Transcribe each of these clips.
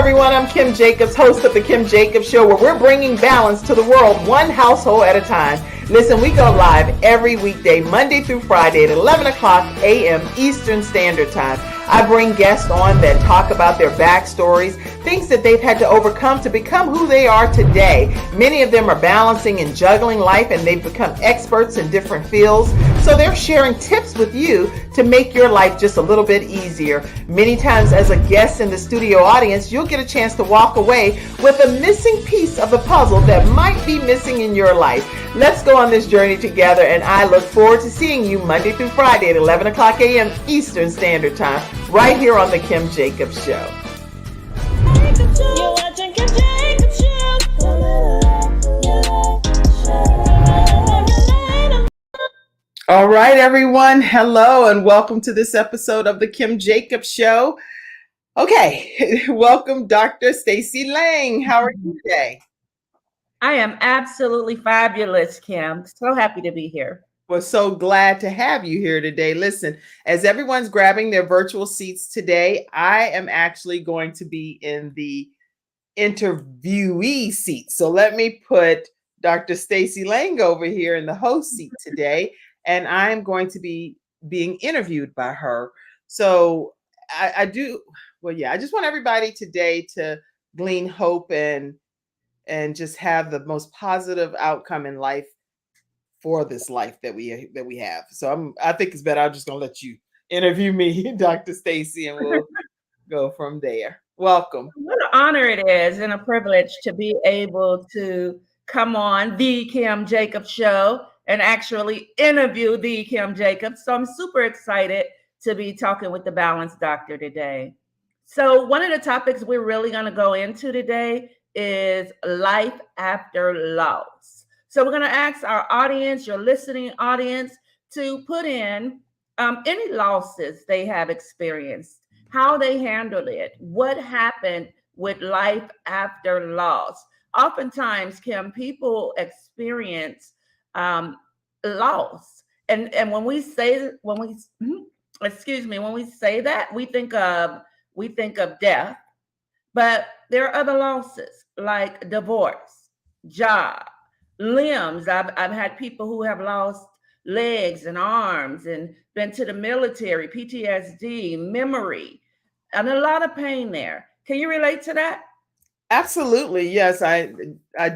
everyone. I'm Kim Jacobs, host of The Kim Jacobs Show, where we're bringing balance to the world one household at a time. Listen, we go live every weekday, Monday through Friday at 11 o'clock a.m. Eastern Standard Time. I bring guests on that talk about their backstories, things that they've had to overcome to become who they are today. Many of them are balancing and juggling life, and they've become experts in different fields. So they're sharing tips with you to make your life just a little bit easier. Many times as a guest in the studio audience, you'll get a chance to walk away with a missing piece of the puzzle that might be missing in your life. Let's go on this journey together, and I look forward to seeing you Monday through Friday at 11 o'clock a.m. Eastern Standard Time, right here on The Kim Jacobs Show. You're watching Kim Jacobs Show. All right, everyone. Hello, and welcome to this episode of The Kim Jacobs Show. Okay, welcome, Dr. Stacey Lang. How are you today? I am absolutely fabulous, Kim. So happy to be here. We're so glad to have you here today. Listen, as everyone's grabbing their virtual seats today, I am actually going to be in the interviewee seat. So let me put Dr. Stacey Lang over here in the host seat today, and I'm going to be being interviewed by her. So I just want everybody today to glean hope and just have the most positive outcome in life for this life that we have. So I think it's better. I'm just gonna let you interview me, Dr. Stacey, and we'll go from there. Welcome. What an honor it is and a privilege to be able to come on the Kim Jacobs Show and actually interview the Kim Jacobs. So I'm super excited to be talking with the Balance Doctor today. So one of the topics we're really going to go into today is life after loss. So we're going to ask our audience, your listening audience, to put in any losses they have experienced, how they handled it, what happened with life after loss. Oftentimes, Kim, people experience loss, and when we say that, we think of death, but there are other losses like divorce, job, limbs. I've had people who have lost legs and arms and been to the military, PTSD, memory, and a lot of pain there. Can you relate to that? Absolutely. Yes, I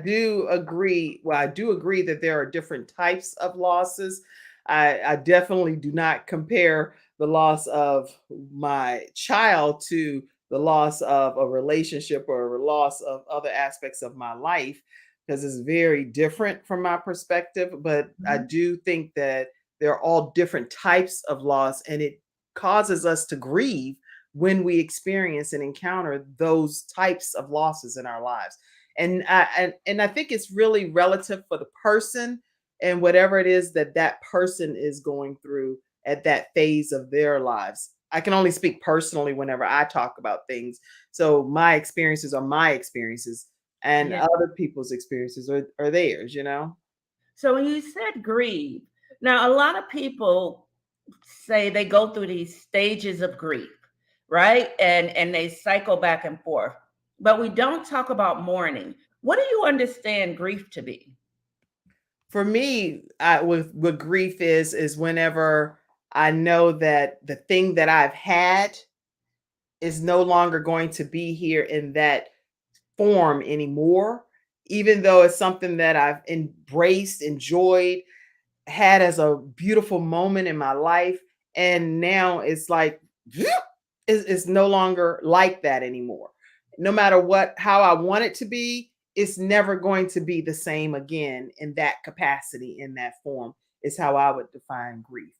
do agree. Well, I do agree that there are different types of losses. I definitely do not compare the loss of my child to the loss of a relationship or a loss of other aspects of my life, because it's very different from my perspective. But I do think that they're all different types of loss, and it causes us to grieve when we experience and encounter those types of losses in our lives. And I think it's really relative for the person and whatever it is that person is going through at that phase of their lives. I can only speak personally whenever I talk about things. So my experiences are my experiences, and other people's experiences are theirs, you know? So when you said grieve, now a lot of people say they go through these stages of grief, right? And they cycle back and forth, but we don't talk about mourning. What do you understand grief to be? For me, what grief is whenever I know that the thing that I've had is no longer going to be here in that form anymore, even though it's something that I've embraced, enjoyed, had as a beautiful moment in my life. And now it's like, it's no longer like that anymore. No matter how I want it to be, it's never going to be the same again in that capacity, in that form, is how I would define grief.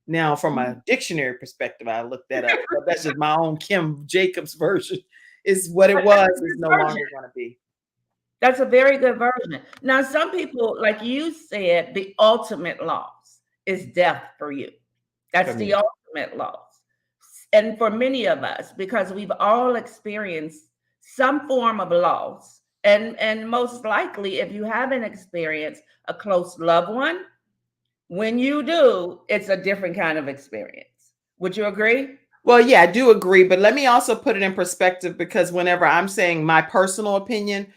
Now, from a dictionary perspective, I looked that up. But that's just my own Kim Jacobs version. Is what it was is no longer going to be. That's a very good version. Now, some people, like you said, the ultimate loss is death for you. That's the ultimate loss. And for many of us, because we've all experienced some form of loss. And most likely, if you haven't experienced a close loved one, when you do, it's a different kind of experience. Would you agree? Well, yeah, I do agree, but let me also put it in perspective because whenever I'm saying my personal opinion,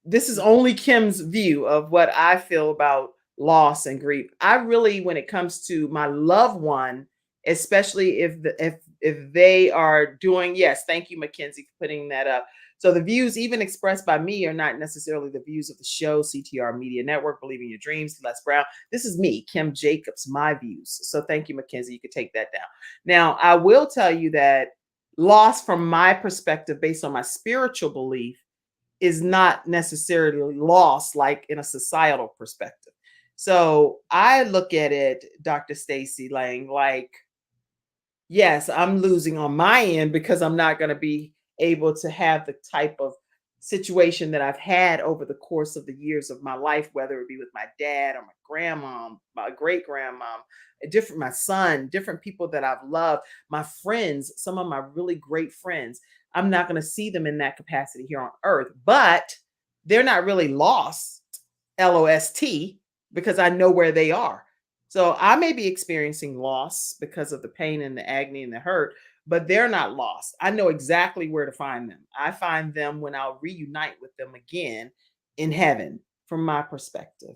this is only Kim's view of what I feel about loss and grief. I really, when it comes to my loved one, especially if they are doing, yes, thank you, Mackenzie, for putting that up. So the views, even expressed by me, are not necessarily the views of the show, CTR Media Network, Believe in Your Dreams, Les Brown. This is me, Kim Jacobs, my views. So thank you, Mackenzie. You could take that down. Now, I will tell you that loss from my perspective, based on my spiritual belief, is not necessarily lost like in a societal perspective. So I look at it, Dr. Stacy Lang, like, yes, I'm losing on my end because I'm not going to be able to have the type of situation that I've had over the course of the years of my life, whether it be with my dad or my grandma, my great grandmom, different, my son, different people that I've loved, my friends, some of my really great friends. I'm not going to see them in that capacity here on earth, but they're not really lost, LOST, because I know where they are. So I may be experiencing loss because of the pain and the agony and the hurt, but they're not lost. I know exactly where to find them. I find them when I'll reunite with them again in heaven, from my perspective.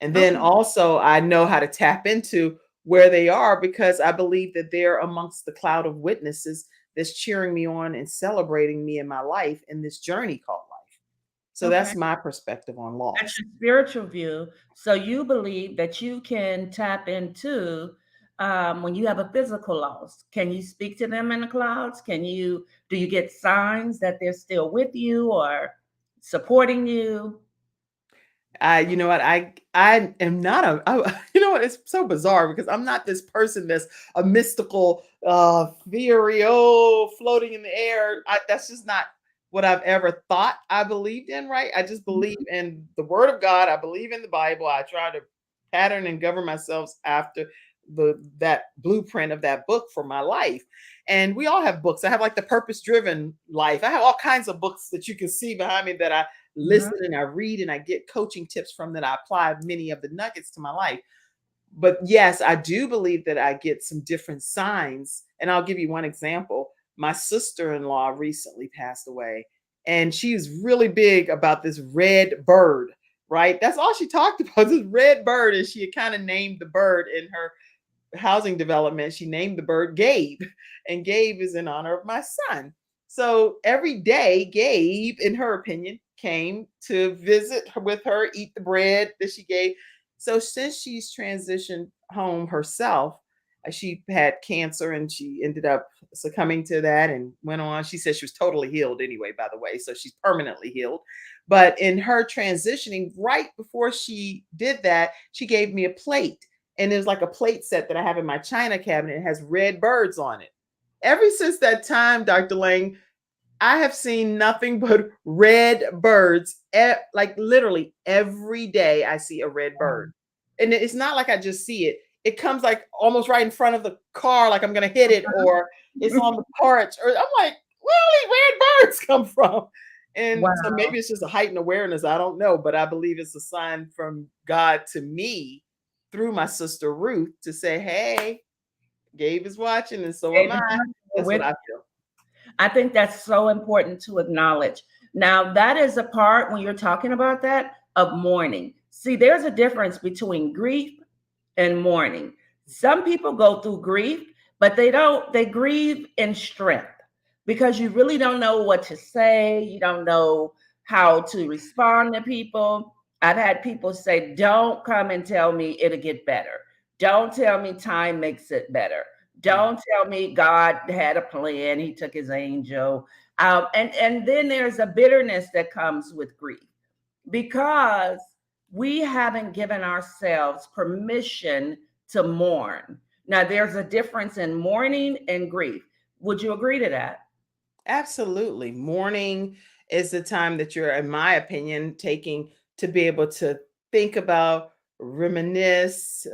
And then Okay. also, I know how to tap into where they are because I believe that they're amongst the cloud of witnesses that's cheering me on and celebrating me in my life in this journey called life. So Okay. that's my perspective on That's loss. your spiritual view. So you believe that you can tap into when you have a physical loss. Can you speak to them in the clouds? Do you get signs that they're still with you or supporting you? You know what? I am not you know what? It's so bizarre because I'm not this person that's a mystical theory, oh, floating in the air. That's just not what I've ever thought I believed in, right? I just believe Mhm. in the word of God. I believe in the Bible. I try to pattern and govern myself after the that blueprint of that book for my life. And we all have books. I have like the purpose driven life. I have all kinds of books that you can see behind me that I Uh-huh. listen and I read and I get coaching tips from that I apply many of the nuggets to my life. But yes, I do believe that I get some different signs. And I'll give you one example. My sister in law recently passed away, and she's really big about this red bird, right? That's all she talked about, this red bird. And she had kind of named the bird in her housing development. She named the bird Gabe, and Gabe is in honor of my son. So every day, Gabe, in her opinion, came to visit with her, eat the bread that she gave. So since she's transitioned home herself, she had cancer and she ended up succumbing to that and went on. She said she was totally healed anyway, by the way. So she's permanently healed. But in her transitioning, right before she did that, she gave me a plate, and there's like a plate set that I have in my china cabinet. It has red birds on it. Ever since that time, Dr. Lang, I have seen nothing but red birds. Like literally every day, I see a red bird, and it's not like I just see it. It comes like almost right in front of the car, like I'm gonna hit it, or it's on the porch, or I'm like, where do these red birds come from? And so Wow. maybe it's just a heightened awareness. I don't know, but I believe it's a sign from God to me through my sister Ruth to say, "Hey, Gabe is watching, and so am David, I." we're That's what with I you. feel. I think that's so important to acknowledge. Now, that is a part when you're talking about that of mourning. See, there's a difference between grief and mourning. Some people go through grief, but they grieve in strength because you really don't know what to say. You don't know how to respond to people. I've had people say, don't come and tell me it'll get better. Don't tell me time makes it better. Mm. Don't tell me God had a plan. He took his angel. And then there's a bitterness that comes with grief because we haven't given ourselves permission to mourn. Now, there's a difference in mourning and grief. Would you agree to that? Absolutely. Mourning is the time that you're, in my opinion, taking to be able to think about, reminisce,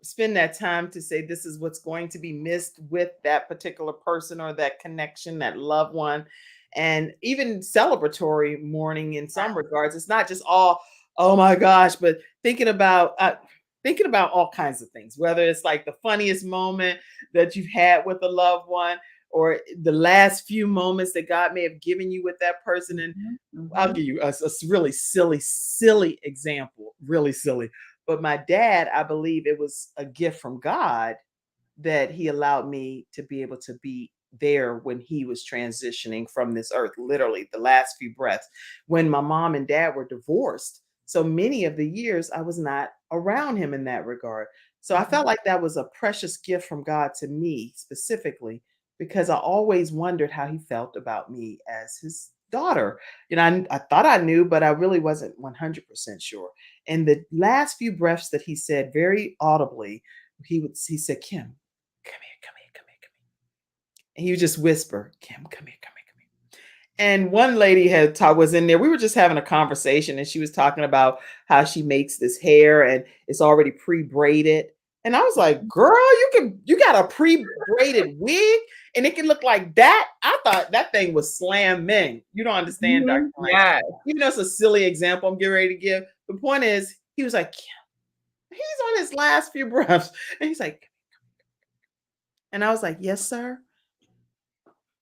spend that time to say, this is what's going to be missed with that particular person or that connection, that loved one. And even celebratory mourning in some regards. It's not just all, oh my gosh, but thinking about, thinking about all kinds of things, whether it's like the funniest moment that you've had with a loved one, or the last few moments that God may have given you with that person. And Mhm, I'll mhm, give you a really silly example, really silly. But my dad, I believe it was a gift from God that he allowed me to be able to be there when he was transitioning from this earth, literally the last few breaths, when my mom and dad were divorced. So many of the years I was not around him in that regard. So I felt mhm. like that was a precious gift from God to me specifically, because I always wondered how he felt about me as his daughter. I thought I knew, but I really wasn't 100% sure. And the last few breaths that he said very audibly, he said, "Kim, come here, come here, come here, come here." And he would just whisper, "Kim, come here, come here, come here." And one lady was in there. We were just having a conversation, and she was talking about how she makes this hair and it's already pre-braided. And I was like, "Girl, you got a pre-braided wig and it can look like that?" I thought that thing was slamming. You don't understand, Dr. Mhm, Lang. yes. Even though it's a silly example I'm getting ready to give. The point is, he was like, he's on his last few breaths. And he's like, and I was like, "Yes, sir.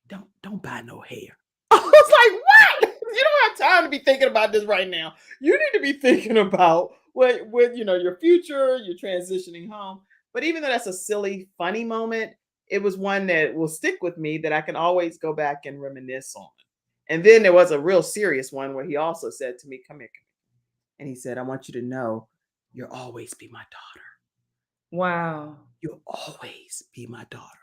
Don't buy no hair." I was like, "What? You don't have time to be thinking about this right now. You need to be thinking about what your future, you're transitioning home." But even though that's a silly, funny moment, it was one that will stick with me that I can always go back and reminisce on. And then there was a real serious one where he also said to me, "Come here, come here." And he said, "I want you to know you'll always be my daughter. Wow. You'll always be my daughter."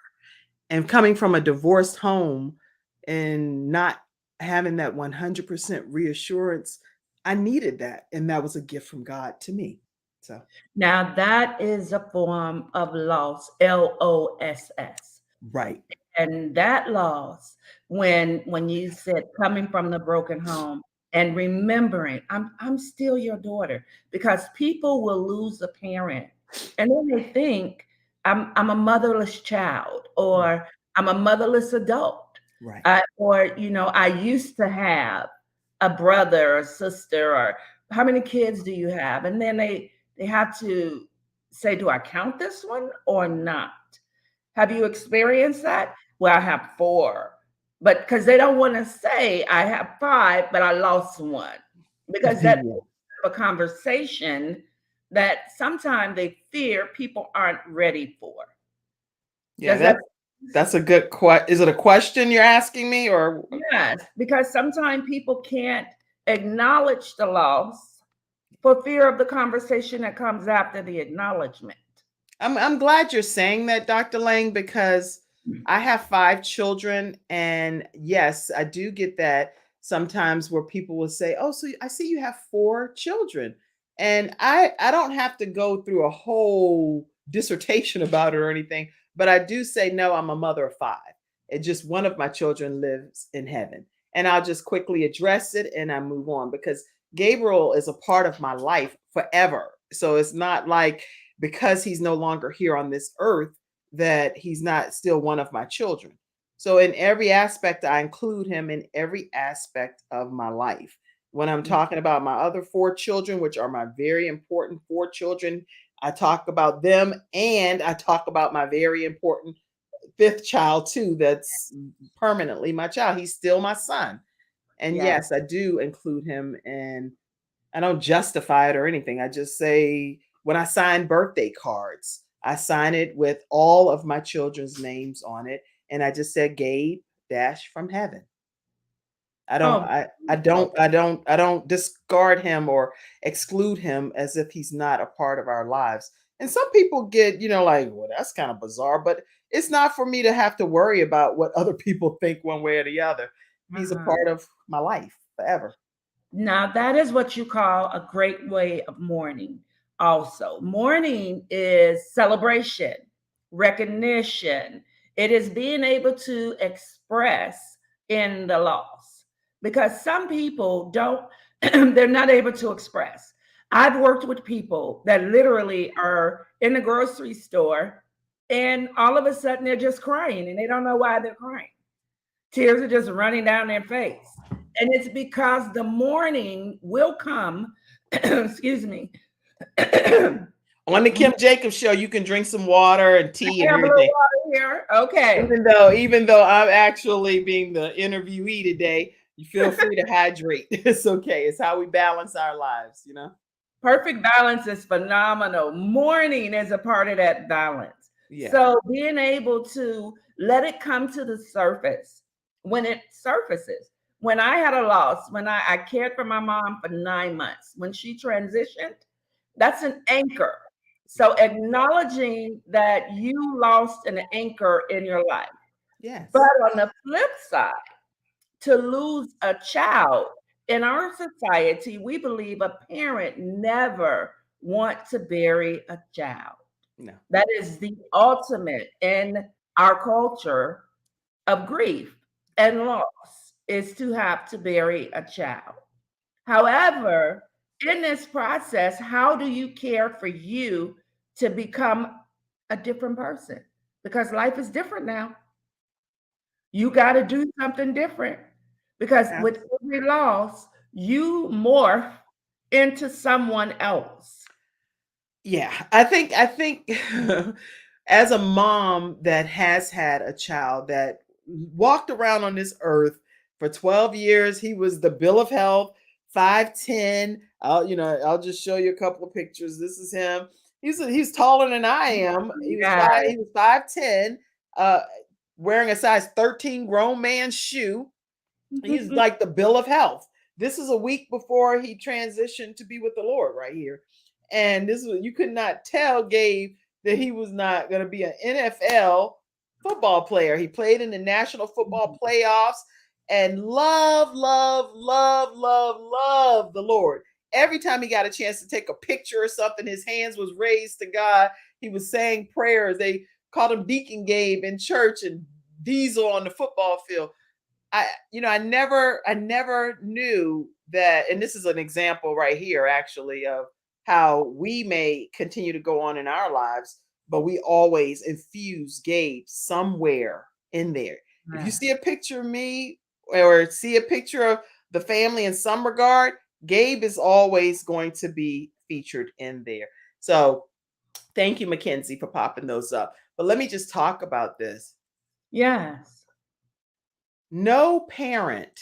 And coming from a divorced home and not having that 100% reassurance, I needed that. And that was a gift from God to me. So, Now that is a form of loss, LOSS. right, And that loss, when you said coming from the broken home and remembering, I'm still your daughter, because people will lose a parent and then they think I'm a motherless child, right, or I'm a motherless adult. right. Or I used to have a brother or sister, or how many kids do you have? And then they have to say, do I count this one or not? Have you experienced that? Well, I have 4, but because they don't want to say I have 5, but I lost one, because that's Yeah. a conversation that sometimes they fear people aren't ready for. Yeah, Does that? that's a good question. Is it a question you're asking me or Yes, because sometimes people can't acknowledge the loss for fear of the conversation that comes after the acknowledgement. I'm glad you're saying that, Dr. Lang, because I have 5 children, and yes, I do get that sometimes where people will say, "Oh, so I see you have 4 children," and I don't have to go through a whole dissertation about it or anything, but I do say, "No, I'm a mother of 5. And just one of my children lives in heaven," and I'll just quickly address it and I move on, because Gabriel is a part of my life forever. So it's not like because he's no longer here on this earth that he's not still one of my children. So in every aspect, I include him in every aspect of my life. When I'm talking about my other 4 children, which are my very important 4 children, I talk about them, and I talk about my very important fifth child too. That's permanently my child. He's still my son. And Yes. yes, I do include him, and I don't justify it or anything. I just say when I sign birthday cards, I sign it with all of my children's names on it, and I just said Gabe dash from heaven. I don't Oh, I I beautiful. don't I don't I don't discard him or exclude him as if he's not a part of our lives. And some people get, like, well, that's kind of bizarre, but it's not for me to have to worry about what other people think one way or the other. He's a Uh-huh. part of my life forever. Now, that is what you call a great way of mourning. Also, mourning is celebration, recognition. It is being able to express in the loss, because some people don't, they're not able to express. I've worked with people that literally are in the grocery store and all of a sudden they're just crying and they don't know why they're crying. Tears are just running down their face. And it's because the morning will come, excuse me, On the Kim Jacobs show, you can drink some water and tea I and have a little everything. water here. Okay. Even though I'm actually being the interviewee today, you feel free to hydrate. It's okay. It's how we balance our lives, you know? Perfect balance is phenomenal. Mourning is a part of that balance. Yeah. So being able to let it come to the surface when it surfaces. When I had a loss, when I cared for my mom for 9 months, when she transitioned, that's an anchor. So acknowledging that you lost an anchor in your life. But Yes. on the flip side, to lose a child in our society, we believe a parent never want to bury a child. No. That is the ultimate in our culture of grief and loss, is to have to bury a child. However, in this process, how do you care for you to become a different person? Because life is different now. You got to do something different because with every loss, you morph into someone else. Yeah, I think as a mom that has had a child that walked around on this earth for 12 years, he was the bill of health, 5'10". I'll just show you a couple of pictures. This is him. He's taller than I am. Yes. He was 5'10", uh, wearing a size 13 grown man shoe. He's like the bill of health. This is a week before he transitioned to be with the Lord right here. And this was, you could not tell Gabe that he was not going to be an NFL football player. He played in the National Football Playoffs and love the Lord. Every time he got a chance to take a picture or something, his hands was raised to God. He was saying prayers. They called him Deacon Gabe in church and Diesel on the football field. I never knew that, and this is an example right here actually of how we may continue to go on in our lives, but we always infuse Gabe somewhere in there. If you see a picture of me or see a picture of the family in some regard, Gabe is always going to be featured in there. So thank you, Mackenzie, for popping those up. But let me just talk about this. Yes. No parent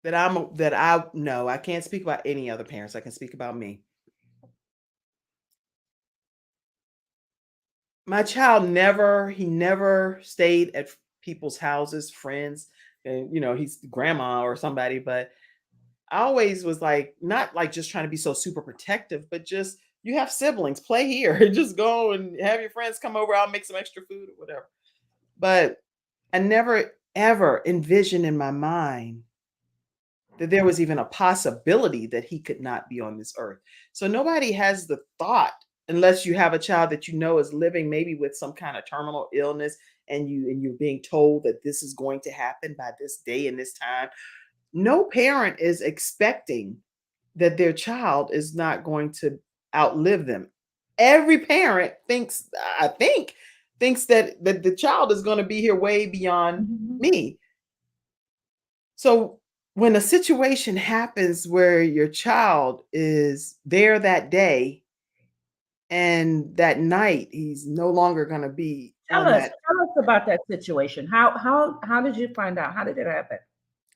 that I know, I can't speak about any other parents. I can speak about me. My child never stayed at people's houses, friends, and he's grandma or somebody, but I always was like, not like just trying to be so super protective, but just you have siblings, play here. Just go and have your friends come over. I'll make some extra food or whatever. But I never ever envisioned in my mind that there was even a possibility that he could not be on this earth. So nobody has the thought, unless you have a child that you know is living maybe with some kind of terminal illness, and you're being told that this is going to happen by this day and this time. No parent is expecting that their child is not going to outlive them. Every parent thinks, I think, thinks that the child is going to be here way beyond me. So when a situation happens where your child is there that day and that night he's no longer going to be Tell on us, that. tell us about that situation. How did you find out? How did it happen?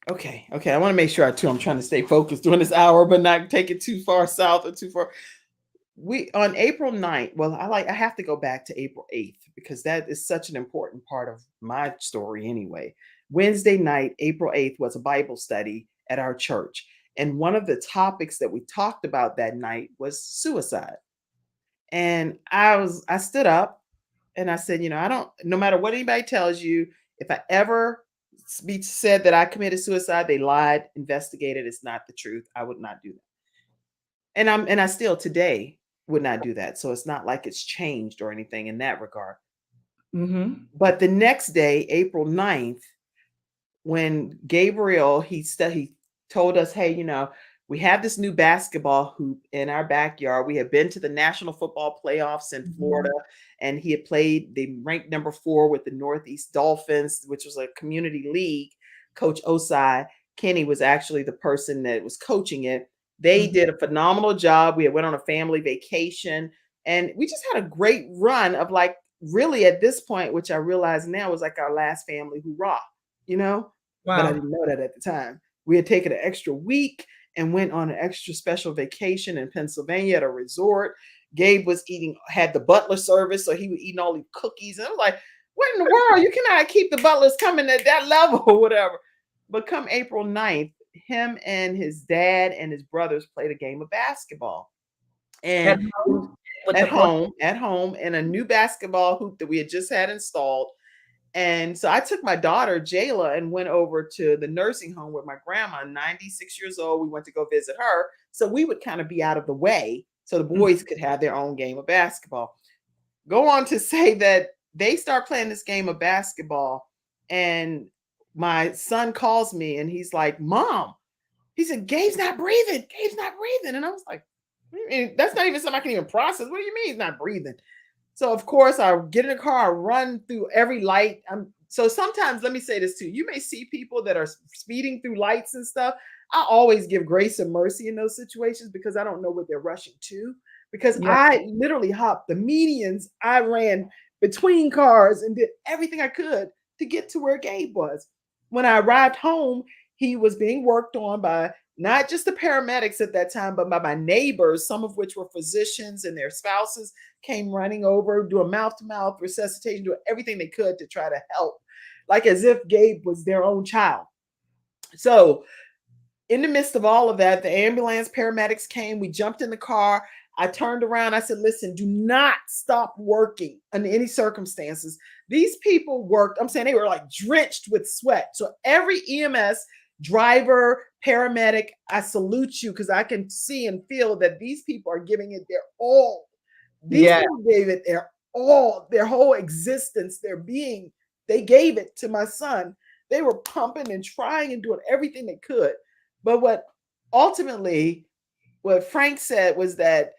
Okay. I want to make sure I'm trying to stay focused during this hour, but not take it too far south or too far. We on April 9th, well, I have to go back to April 8th because that is such an important part of my story anyway. Wednesday night, April 8th, was a Bible study at our church. And one of the topics that we talked about that night was suicide. And I stood up and I said, I don't, no matter what anybody tells you, if I ever be said that I committed suicide, they lied, investigated, it's not the truth. I would not do that. And I still today would not do that. So it's not like it's changed or anything in that regard. But the next day, April 9th, when Gabriel, he told us, hey, we have this new basketball hoop in our backyard. We had been to the National Football Playoffs in Florida, and he had played, they ranked number 4 with the Northeast Dolphins, which was a community league. Coach Osai Kenny was actually the person that was coaching it. They did a phenomenal job. We went on a family vacation and we just had a great run of like really at this point, which I realize now was like our last family hoorah, you know? But I Wow. didn't know that at the time. We had taken an extra week and went on an extra special vacation in Pennsylvania at a resort. Gabe was had the butler service, so he was eating all these cookies. And I was like, what in the world? You cannot keep the butlers coming at that level or whatever. But come April 9th, him and his dad and his brothers played a game of basketball. At And home with the court. at home, in a new basketball hoop that we had just had installed. And so I took my daughter, Jayla, and went over to the nursing home with my grandma, 96 years old. We went to go visit her. So we would kind of be out of the way so the boys could have their own game of basketball. Go on to say that they start playing this game of basketball. And my son calls me and he's like, Mom, he said, Gabe's not breathing. Gabe's not breathing. And I was like, that's not even something I can even process. What do you mean he's not breathing? So of course I get in the car, I run through every light. So sometimes, let me say this too. You may see people that are speeding through lights and stuff. I always give grace and mercy in those situations because I don't know what they're rushing to. Because Yeah. I literally hopped the medians. I ran between cars and did everything I could to get to where Gabe was. When I arrived home, he was being worked on by not just the paramedics at that time, but by my neighbors, some of which were physicians and their spouses came running over, doing mouth-to-mouth resuscitation, doing everything they could to try to help, like as if Gabe was their own child. So in the midst of all of that, the ambulance paramedics came, we jumped in the car. I turned around, I said, listen, do not stop working under any circumstances. These people worked, I'm saying they were like drenched with sweat. So every EMS driver, paramedic, I salute you because I can see and feel that these people are giving it their all. These people gave it their all, their whole existence, their being. They gave it to my son. They were pumping and trying and doing everything they could. But what Frank said was that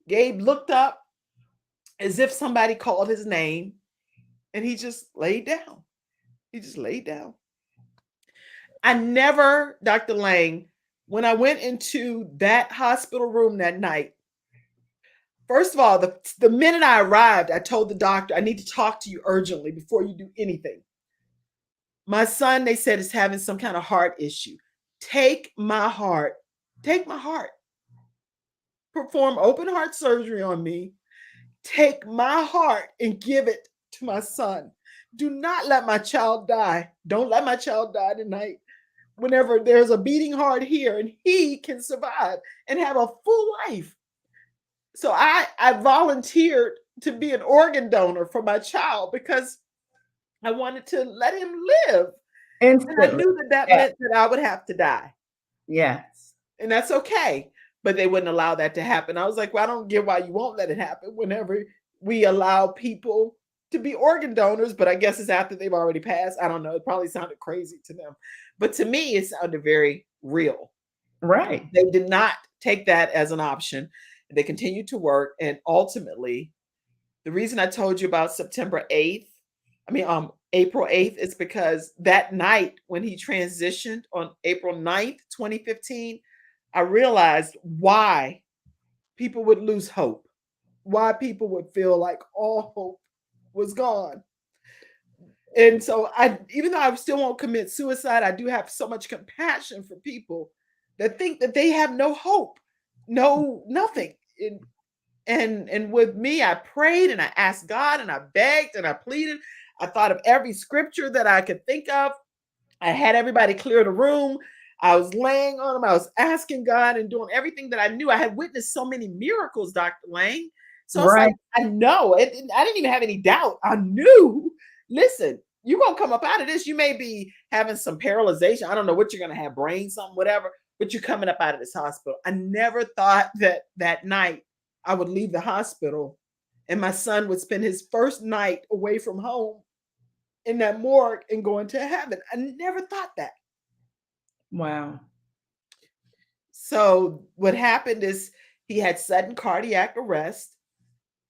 Gabe looked up as if somebody called his name and he just laid down. He just laid down. I never, Dr. Lang, when I went into that hospital room that night, first of all, the minute I arrived, I told the doctor, I need to talk to you urgently before you do anything. My son, they said, is having some kind of heart issue. Take my heart. Perform open heart surgery on me. Take my heart and give it to my son. Do not let my child die. Don't let my child die tonight. Whenever there's a beating heart here and he can survive and have a full life. So I volunteered to be an organ donor for my child because I wanted to let him live. Instantly. And I knew that meant that I would have to die. Yes. And that's okay. But they wouldn't allow that to happen. I was like, well, I don't get why you won't let it happen whenever we allow people to be organ donors. But I guess it's after they've already passed. I don't know. It probably sounded crazy to them. But to me, it sounded very real. Right. They did not take that as an option. They continued to work. And ultimately, the reason I told you about April 8th is because that night when he transitioned on April 9th, 2015, I realized why people would lose hope, why people would feel like all hope was gone. And so even though I still won't commit suicide, I do have so much compassion for people that think that they have no hope, nothing. And with me, I prayed and I asked God and I begged and I pleaded. I thought of every scripture that I could think of. I had everybody clear the room. I was laying on them. I was asking God and doing everything that I knew. I had witnessed so many miracles, Dr. Lang. So it's like, I know it. I didn't even have any doubt. I knew, listen, you're going to come up out of this. You may be having some paralyzation. I don't know what you're going to have, brain, something, whatever, but you're coming up out of this hospital. I never thought that night I would leave the hospital and my son would spend his first night away from home in that morgue and going to heaven. I never thought that. Wow. So what happened is he had sudden cardiac arrest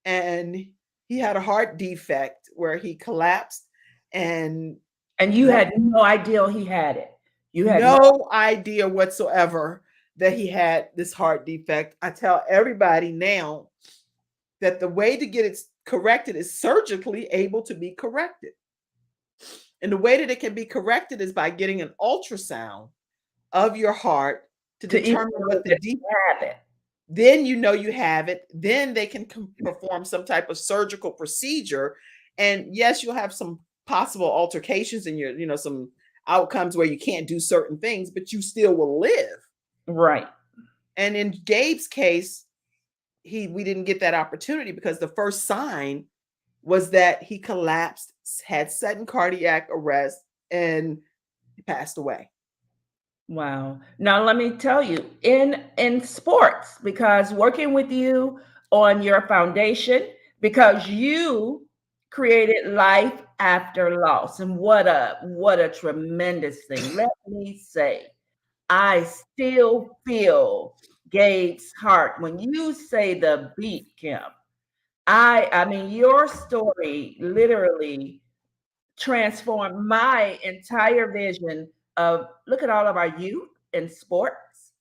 and he had a heart defect where he collapsed and you had no idea he had it. You had no idea whatsoever. that he had this heart defect. I tell everybody now that the way to get it corrected is surgically able to be corrected. And the way that it can be corrected is by getting an ultrasound of your heart to To even determine know what the that defect. you have it. Then you know you have it. Then they can perform some type of surgical procedure. And yes, you'll have some possible altercations in your, some outcomes where you can't do certain things, but you still will live. Right. And in Gabe's case, we didn't get that opportunity because the first sign was that he collapsed, had sudden cardiac arrest, and he passed away. Wow. Now let me tell you, in sports, because working with you on your foundation, because you created life after loss, and what a tremendous thing. Let me say, I still feel Gabe's heart when you say the beat, Kim. I mean, your story literally transformed my entire vision of look at all of our youth in sports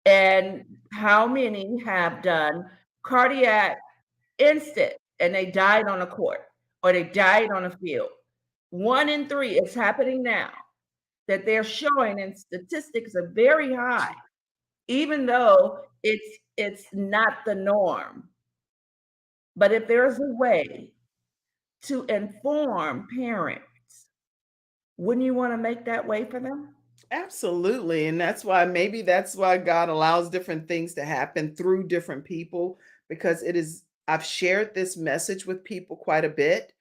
and how many have done cardiac instant and they died on a court or they died on a field. 1 in 3 is happening now that they're showing, and statistics are very high, even though it's not the norm. But if there's a way to inform parents, wouldn't you want to make that way for them? Absolutely. And that's why God allows different things to happen through different people, because I've shared this message with people quite a bit.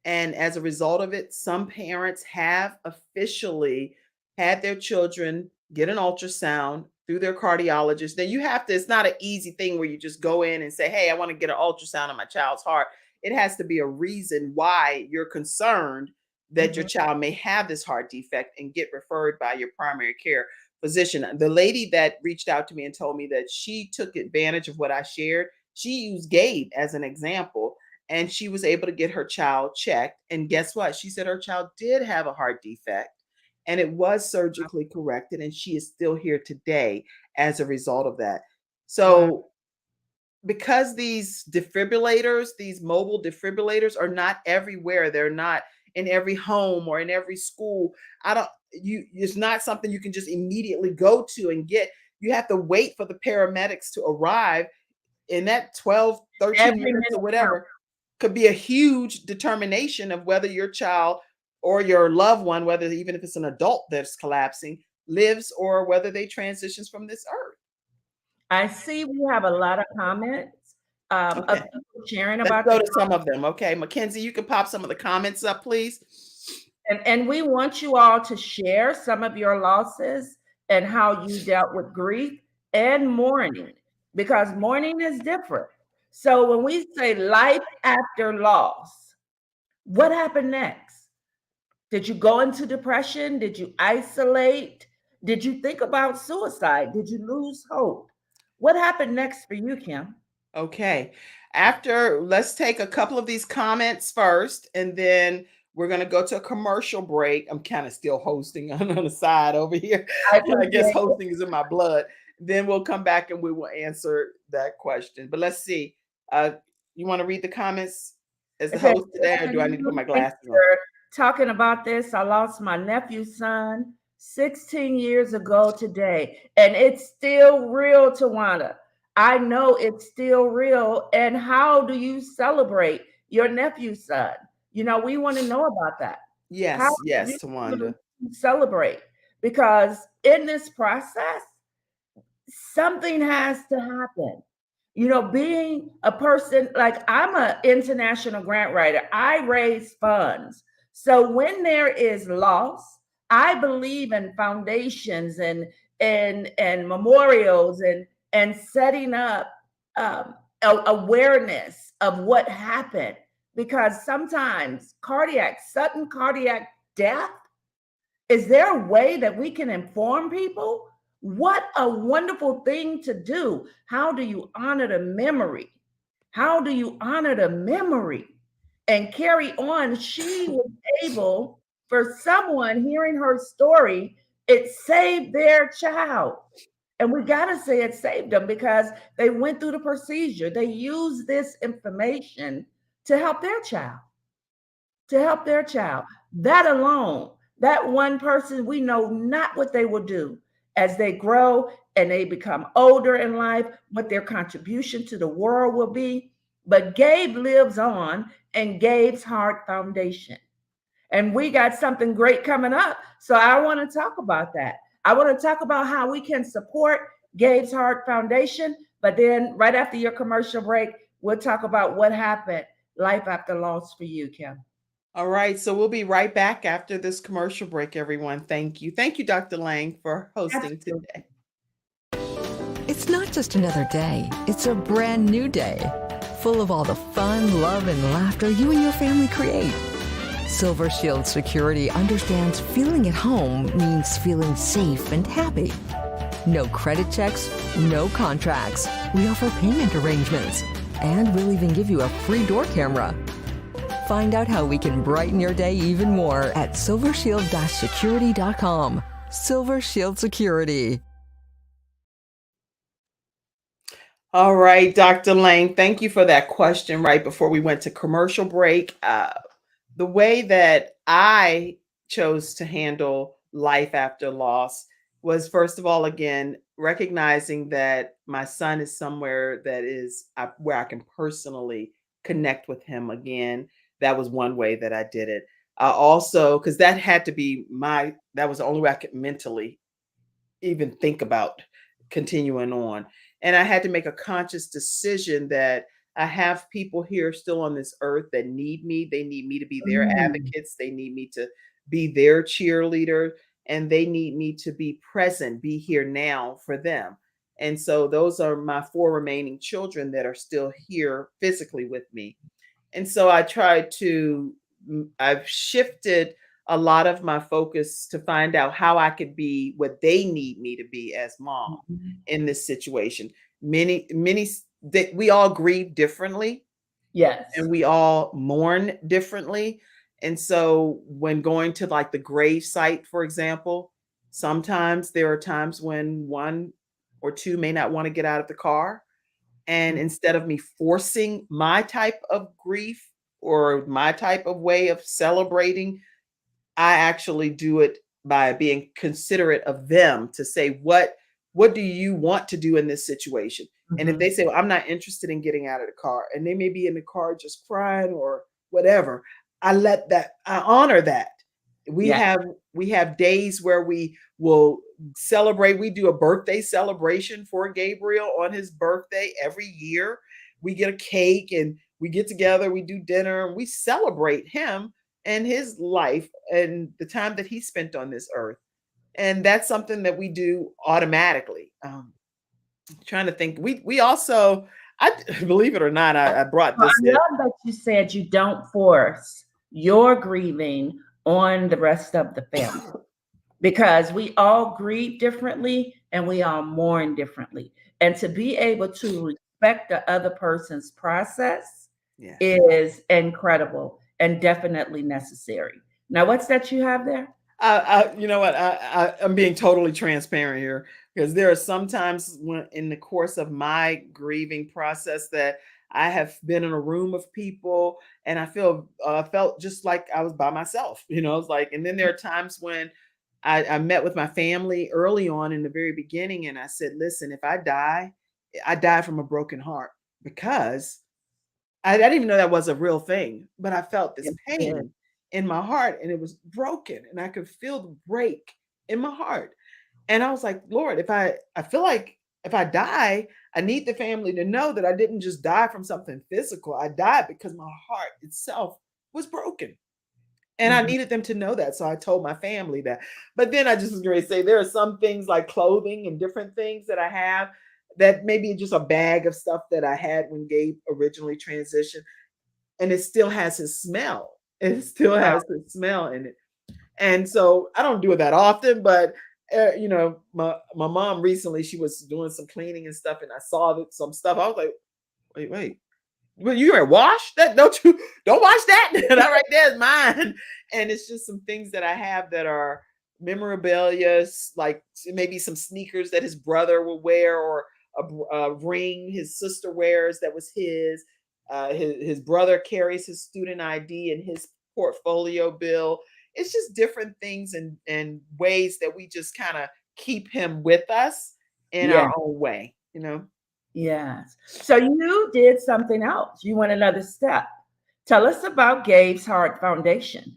And as a result of it, some parents have officially had their children get an ultrasound through their cardiologist. Now it's not an easy thing where you just go in and say, hey, I want to get an ultrasound of my child's heart. It has to be a reason why you're concerned that your Mhm. child may have this heart defect and get referred by your primary care physician. The lady that reached out to me and told me that she took advantage of what I shared, she used Gabe as an example, and she was able to get her child checked. And guess what? She said her child did have a heart defect and it was surgically corrected, and she is still here today as a result of that. Wow. So because these mobile defibrillators are not everywhere, they're not in every home or in every school. I don't you It's not something you can just immediately go to and get. You have to wait for the paramedics to arrive, and that 12, 13 Every minutes or minute counts. whatever could be a huge determination of whether your child or your loved one, whether even if it's an adult that's collapsing, lives or whether they transitions from this earth. I see we have a lot of comments of Okay. people sharing Let's about go the to some of them. Okay, Mackenzie, you can pop some of the comments up, please. and we want you all to share some of your losses and how you dealt with grief and mourning, because mourning is different. So when we say life after loss, what happened next? Did you go into depression? Did you isolate? Did you think about suicide? Did you lose hope? What happened next for you, Kim? Okay. Let's take a couple of these comments first, and then we're going to go to a commercial break. I'm kind of still hosting on the side over here. I I guess appreciate it. hosting is in my blood. Then we'll come back and we will answer that question. But let's see. You want to read the comments as the It says, host today, or do I need to put my thanks glasses on? for talking about this. I lost my nephew's son 16 years ago today, and it's still real, Tawana. I know it's still real. And how do you celebrate your nephew's son? We want to know about that. How Yes, do yes, you Tawanda. celebrate? Because in this process, something has to happen. Being a person, like I'm an international grant writer, I raise funds. So when there is loss, I believe in foundations and memorials and setting up awareness of what happened, because sometimes sudden cardiac death, is there a way that we can inform people? What a wonderful thing to do. How do you honor the memory? How do you honor the memory and carry on? She was able, for someone hearing her story, it saved their child. And we got to say it saved them because they went through the procedure. They used this information to help their child, to help their child. That alone, that one person, we know not what they will do as they grow and they become older in life, what their contribution to the world will be. But Gabe lives on in Gabe's Heart Foundation. And we got something great coming up. So I want to talk about that. I want to talk about how we can support Gabe's Heart Foundation. But then right after your commercial break, we'll talk about what happened, life after loss for you, Kim. All right, so we'll be right back after this commercial break, everyone. Thank you. Thank you, Dr. Lang, for hosting Absolutely. today. It's not just another day, it's a brand new day, full of all the fun, love, and laughter you and your family create. Silver Shield Security understands feeling at home means feeling safe and happy. No credit checks, no contracts. We offer payment arrangements, and we'll even give you a free door camera. Find out how we can brighten your day even more at silvershield-security.com. Silver Shield Security. All right, Dr. Lang, thank you for that question right before we went to commercial break. The way that I chose to handle life after loss was, first of all, again, recognizing that my son is somewhere that is where I can personally connect with him again. That was one way that I did it. Also, because that had to be that was the only way I could mentally even think about continuing on. And I had to make a conscious decision that I have people here still on this earth that need me. They need me to be their advocates. They need me to be their cheerleader, and they need me to be present, be here now for them. And so those are my 4 remaining children that are still here physically with me. And so I've shifted a lot of my focus to find out how I could be what they need me to be as mom in this situation. We all grieve differently. Yes. And we all mourn differently. And so when going to like the grave site, for example, sometimes there are times when 1 or 2 may not want to get out of the car. And instead of me forcing my type of grief or my type of way of celebrating, I actually do it by being considerate of them to say, what do you want to do in this situation? And if they say, well, I'm not interested in getting out of the car, and they may be in the car just crying or whatever, I honor that. We have days where we will celebrate. We do a birthday celebration for Gabriel on his birthday every year. We get a cake and we get together, we do dinner, and we celebrate him and his life and the time that he spent on this earth. And that's something that we do automatically. Trying to think, we also, I believe it or not, I brought this I love that you said you don't force your grieving on the rest of the family, because we all grieve differently and we all mourn differently. And to be able to respect the other person's process is incredible and definitely necessary. Now, what's that you have there? You know what? I'm being totally transparent here, because there are sometimes when in the course of my grieving process that I have been in a room of people and I felt just like I was by myself. It's like, and then there are times when I met with my family early on in the very beginning, and I said, listen, if I die from a broken heart, because I didn't even know that was a real thing, but I felt this pain in my heart and it was broken and I could feel the break in my heart. And I was like, Lord, I feel like if I die, I need the family to know that I didn't just die from something physical. I died because my heart itself was broken. And I needed them to know that. So I told my family that. But then I just was going to say there are some things like clothing and different things that I have that maybe just a bag of stuff that I had when Gabe originally transitioned. And it still has his smell. It still has his smell in it. And so I don't do it that often, but my mom recently, she was doing some cleaning and stuff, and I saw some stuff. I was like, wait. Well, you are wash that? Don't wash that. That right there is mine. And it's just some things that I have that are memorabilia, like maybe some sneakers that his brother will wear, or a ring his sister wears that was his. His brother carries his student ID and his portfolio bill. It's just different things and ways that we just kind of keep him with us in Yeah. our own way, you know? Yes. So you did something else. You went another step. Tell us about Gabe's Heart Foundation.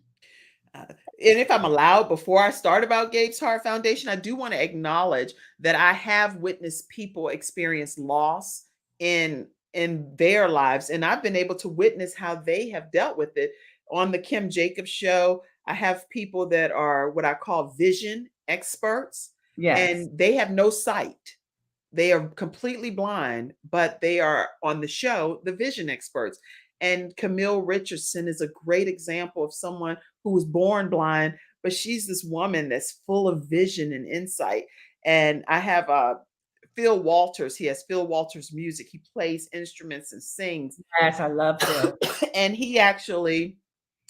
And if I'm allowed, before I start about Gabe's Heart Foundation, I do want to acknowledge that I have witnessed people experience loss in their lives, and I've been able to witness how they have dealt with it. On the Kim Jacobs show, I have people that are what I call vision experts, Yes. and they have no sight. They are completely blind, but they are on the show, the vision experts. And Camille Richardson is a great example of someone who was born blind, but she's this woman that's full of vision and insight. And I have Phil Walters. He has Phil Walters music. He plays instruments and sings. Yes, I love Phil. And he actually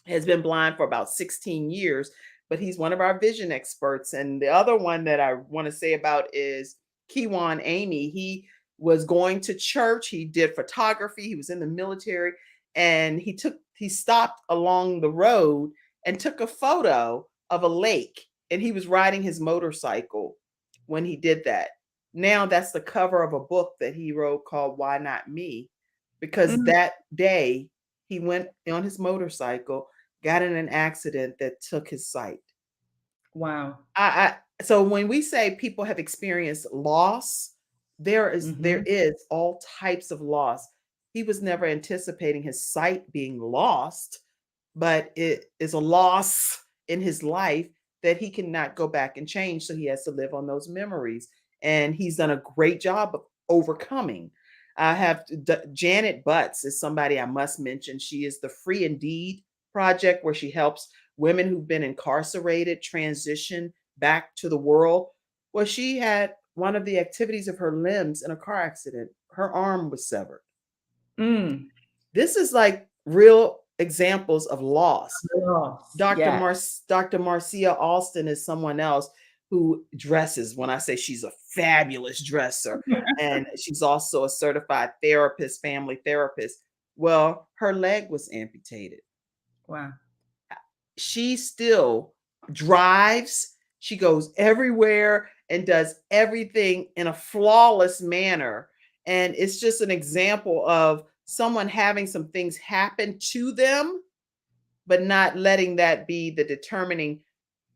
has been blind for about 16 years, but he's one of our vision experts. And the other one that I want to say about is Kiwan Amy. He was going to church. He did photography. He was in the military, and he stopped along the road and took a photo of a lake, and he was riding his motorcycle when he did that. Now that's the cover of a book that he wrote called Why Not Me? Because that day he went on his motorcycle, got in an accident that took his sight. Wow. So when we say people have experienced loss, there is all types of loss. He was never anticipating his sight being lost, but it is a loss in his life that he cannot go back and change. So he has to live on those memories. And he's done a great job of overcoming. I have Janet Butts is somebody I must mention. She is the Free Indeed Project, where she helps women who've been incarcerated transition back to the world. Well, she had one of the activities of her limbs in a car accident. Her arm was severed. This is like real examples of loss. Dr. Marcia Alston is someone else who dresses. When I say she's a fabulous dresser, and she's also a certified therapist, family therapist. Well, her leg was amputated. Wow. She still drives. She goes everywhere and does everything in a flawless manner. And it's just an example of someone having some things happen to them, but not letting that be the determining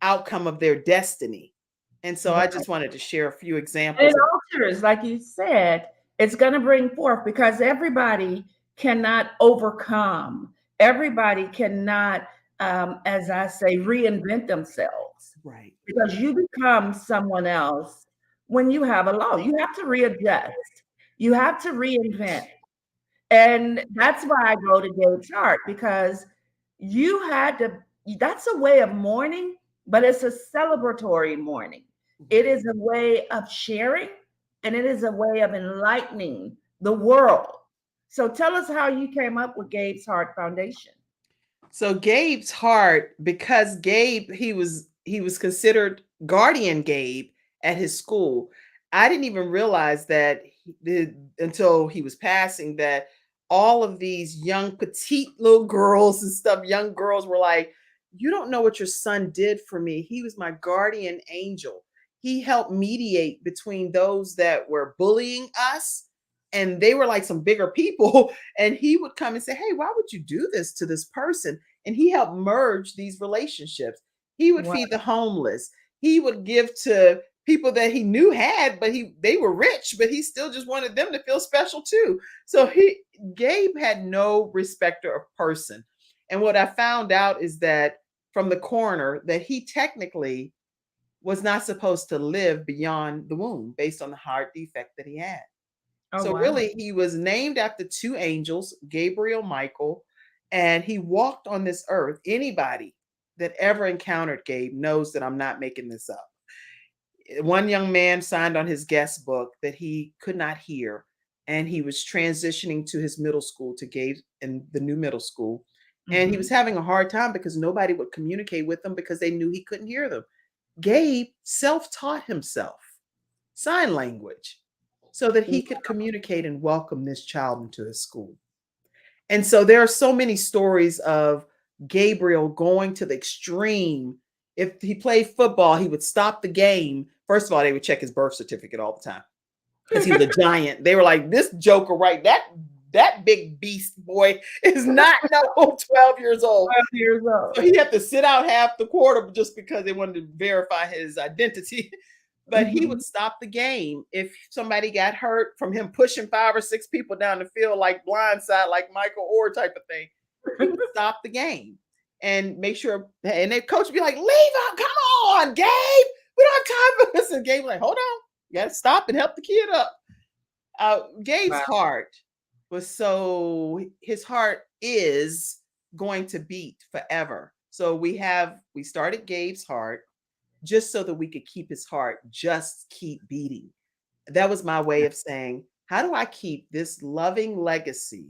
outcome of their destiny. And so I just wanted to share a few examples. It alters, like you said, it's going to bring forth, because everybody cannot overcome. Everybody cannot, as I say, reinvent themselves. Right. Because you become someone else when you have a loss. You have to readjust. You have to reinvent. And that's why I go to Gabe's Heart, because you had to, that's a way of mourning, but it's a celebratory mourning. It is a way of sharing, and it is a way of enlightening the world. So tell us how you came up with Gabe's Heart Foundation. So Gabe's Heart, because Gabe, he was considered guardian Gabe at his school. I didn't even realize that until he was passing, that all of these young petite little girls and stuff, young girls were like, you don't know what your son did for me. He was my guardian angel. He helped mediate between those that were bullying us, and they were like some bigger people. And he would come and say, hey, why would you do this to this person? And he helped merge these relationships. He would feed the homeless. He would give to people that he knew had, but they were rich, but he still just wanted them to feel special too. So Gabe had no respecter of person. And what I found out is that from the coroner, that he technically was not supposed to live beyond the womb based on the heart defect that he had. Really, he was named after two angels, Gabriel, Michael, and he walked on this earth. Anybody that ever encountered Gabe knows that I'm not making this up. One young man signed on his guest book that he could not hear, and he was transitioning to his middle school, to Gabe in the new middle school. And he was having a hard time because nobody would communicate with him because they knew he couldn't hear them. Gabe self-taught himself sign language so that he could communicate and welcome this child into his school. And so there are so many stories of Gabriel going to the extreme. If he played football, he would stop the game. First of all, they would check his birth certificate all the time because he was a giant. They were like, this joker, right? That big beast boy is not no 12 years old. 12 years old. So he had to sit out half the quarter just because they wanted to verify his identity. But he would stop the game if somebody got hurt from him pushing 5 or 6 people down the field like blindside, like Michael Orr type of thing. He would stop the game and make sure. And the coach would be like, leave out, come on, Gabe. We don't have time for this. And Gabe was like, hold on, you got to stop and help the kid up. Gabe's heart was his heart is going to beat forever. So we started Gabe's heart just so that we could keep his heart just keep beating. That was my way of saying, how do I keep this loving legacy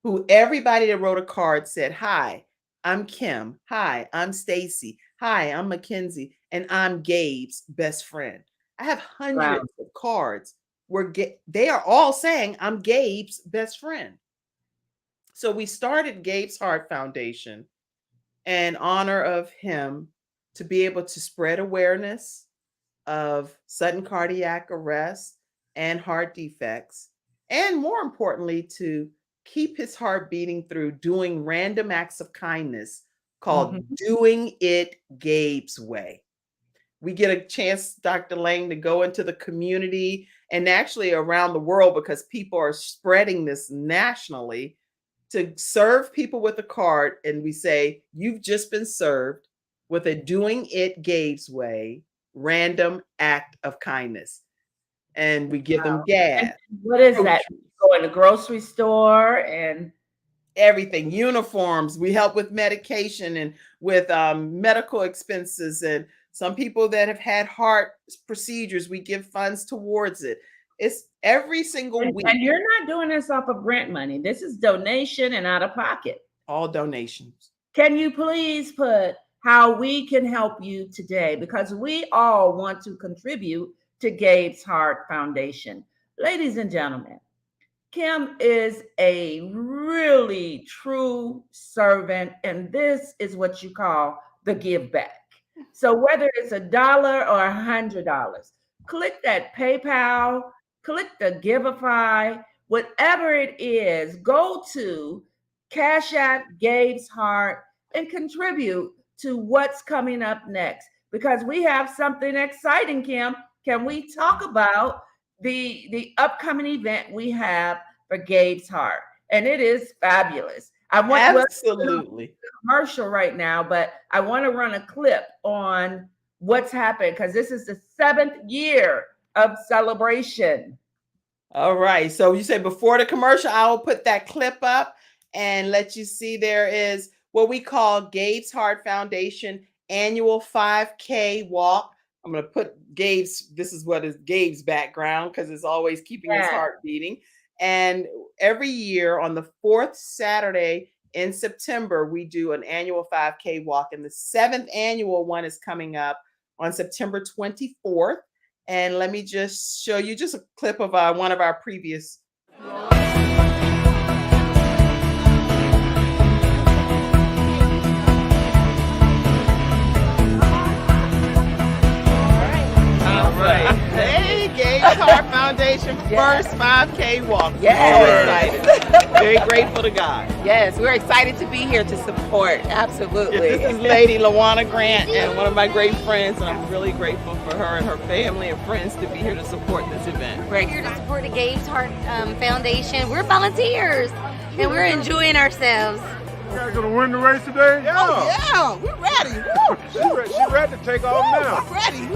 who everybody that wrote a card said, hi, I'm Kim. Hi, I'm Stacy. Hi, I'm Mackenzie. And I'm Gabe's best friend. I have hundreds of cards where they are all saying, I'm Gabe's best friend. So we started Gabe's Heart Foundation in honor of him, to be able to spread awareness of sudden cardiac arrest and heart defects, and more importantly, to keep his heart beating through doing random acts of kindness called Doing It Gabe's Way. We get a chance, Dr. Lang, to go into the community and actually around the world, because people are spreading this nationally, to serve people with a card. And we say, you've just been served with a Doing It Gabe's Way random act of kindness. And we give them gas. And what is that? Go in the grocery store and everything, uniforms. We help with medication and with medical expenses. And some people that have had heart procedures, we give funds towards it. It's every single week. And you're not doing this off of grant money. This is donation and out of pocket. All donations. Can you please put how we can help you today? Because we all want to contribute to Gabe's Heart Foundation. Ladies and gentlemen, Kim is a really true servant, and this is what you call the give back. So whether it's $1 or $100, click that PayPal, click the Giveify, whatever it is, go to Cash App Gabe's Heart and contribute to what's coming up next, because we have something exciting. Kim, can we talk about the upcoming event we have for Gabe's Heart? And it is fabulous. I want absolutely commercial right now, but I want to run a clip on what's happened, because this is the 7th year of celebration. All right. So you said before the commercial, I will put that clip up and let you see there is what we call Gabe's Heart Foundation annual 5K walk. I'm going to put this is what is Gabe's background, because it's always keeping his heart beating. And every year on the 4th Saturday in September, we do an annual 5K walk. And the 7th annual one is coming up on September 24th. And let me just show you just a clip of one of our previous. Hey, Gabe's Heart Foundation first 5K walk. Yes. So excited. Very grateful to God. Yes, we're excited to be here to support. Absolutely. This is Lady LaWanna Grant and one of my great friends, and I'm really grateful for her and her family and friends to be here to support this event. We're here to support the Gabe's Heart Foundation. We're volunteers and we're enjoying ourselves. You guys gonna win the race today? Yeah, we're ready. She's ready to take off now. We're ready.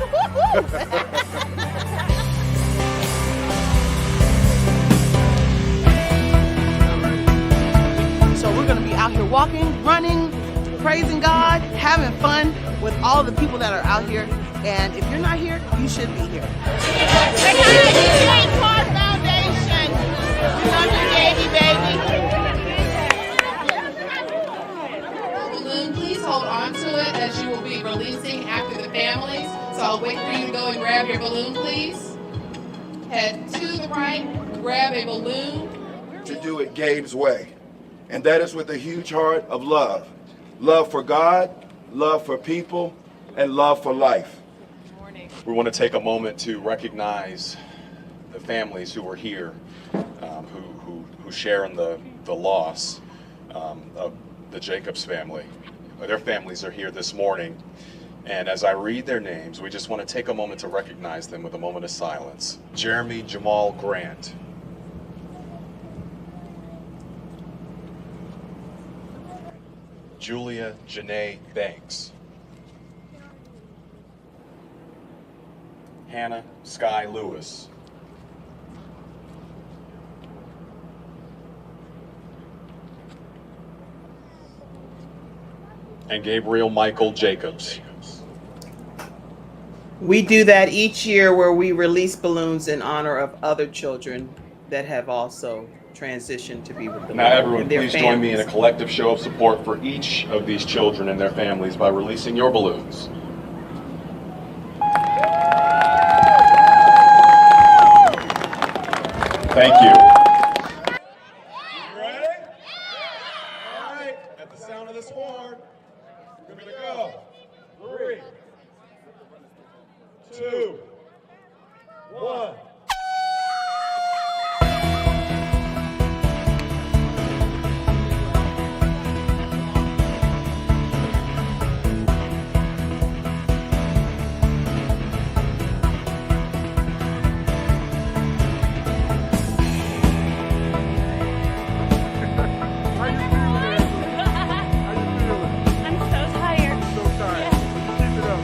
So we're gonna be out here walking, running, praising God, having fun with all the people that are out here. And if you're not here, you should be here. Gabe's Heart Foundation. We love you, baby. Please hold on to it as that you will be releasing after the families. So I'll wait for you to go and grab your balloon, please. Head to the right, grab a balloon. To do it Gabe's way. And that is with a huge heart of love. Love for God, love for people, and love for life. We want to take a moment to recognize the families who are here, who share in the loss of the Jacobs family. Their families are here this morning. And as I read their names, we just want to take a moment to recognize them with a moment of silence. Jeremy Jamal Grant. Julia Janae Banks. Hannah Sky Lewis. And Gabriel Michael Jacobs. We do that each year where we release balloons in honor of other children that have also transitioned to be with the Now Lord everyone, and their please join me in a families. collective show of support for each of these children and their families by releasing your balloons. Thank you. Ready? All right, at the sound of this horn, we're gonna go. 3, 2, 1. How you feeling, Angela? How you feeling? I'm so tired. So tired. Keep it up.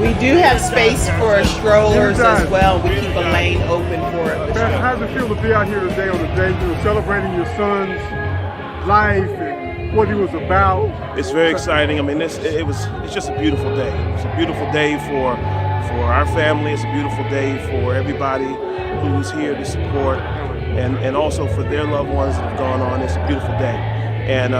We do have space for strollers as well. We keep a lane open for it. Man, how does it feel to be out here today on the day, celebrating your son's life and what he was about? It's very exciting. I mean, it's just a beautiful day. It's a beautiful day for our family. It's a beautiful day for everybody who's here to support, and also for their loved ones that have gone on. It's a beautiful day, and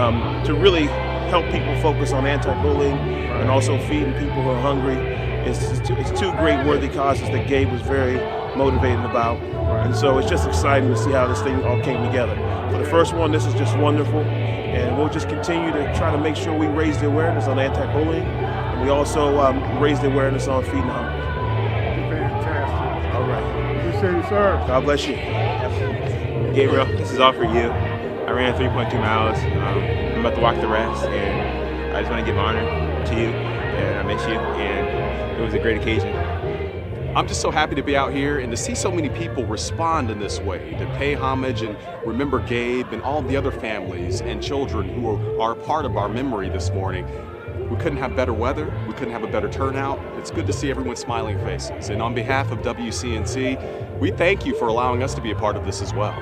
to really help people focus on anti-bullying and also feeding people who are hungry. It's two great worthy causes that Gabe was very motivated about, and so it's just exciting to see how this thing all came together. For the first one, this is just wonderful, and we'll just continue to try to make sure we raise the awareness on anti-bullying, and we also raise the awareness on feeding the hungry. Fantastic. All right. Appreciate it, sir. God bless you. Gabriel, this is all for you. I ran 3.2 miles. I'm about to walk the rest, and I just want to give honor to you, and I miss you, and it was a great occasion. I'm just so happy to be out here and to see so many people respond in this way, to pay homage and remember Gabe and all the other families and children who are a part of our memory this morning. We couldn't have better weather. We couldn't have a better turnout. It's good to see everyone's smiling faces. And on behalf of WCNC, we thank you for allowing us to be a part of this as well.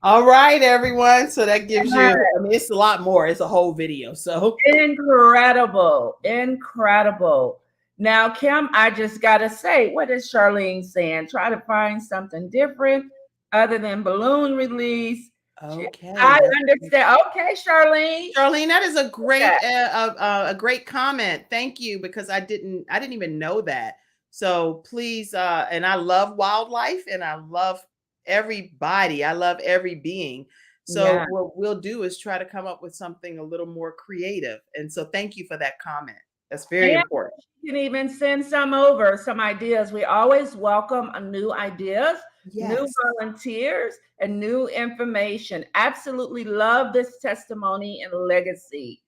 All right, everyone. So that gives you, I mean, it's a lot more. It's a whole video. So Incredible. Incredible. Now, Kim, I just got to say, what is Charlene saying? Try to find something different other than balloon release. okay. I understand. Okay, Charlene. Charlene, that is a great comment. Thank you, because I didn't even know that. So please, and I love wildlife and I love everybody. I love every being. So Yeah. what we'll do is try to come up with something a little more creative. And so thank you for that comment. That's very important. You can even send some over, some ideas. We always welcome new ideas, new Yes. volunteers, and new information. Absolutely love this testimony and legacy.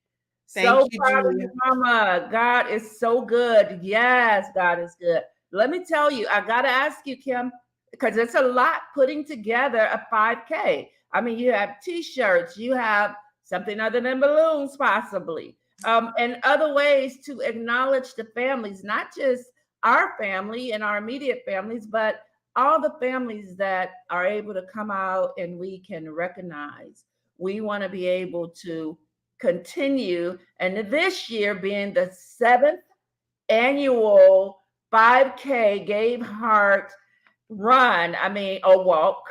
So Thank you, proud of Julia. you, Mama. God is so good. Yes, God is good. Let me tell you, I got to ask you, Kim, because it's a lot putting together a 5K. I mean, you have T-shirts, you have something other than balloons, possibly, and other ways to acknowledge the families, not just our family and our immediate families, but all the families that are able to come out and we can recognize. We want to be able to continue. And this year being the 7th annual 5K Gabe Hart run, or walk.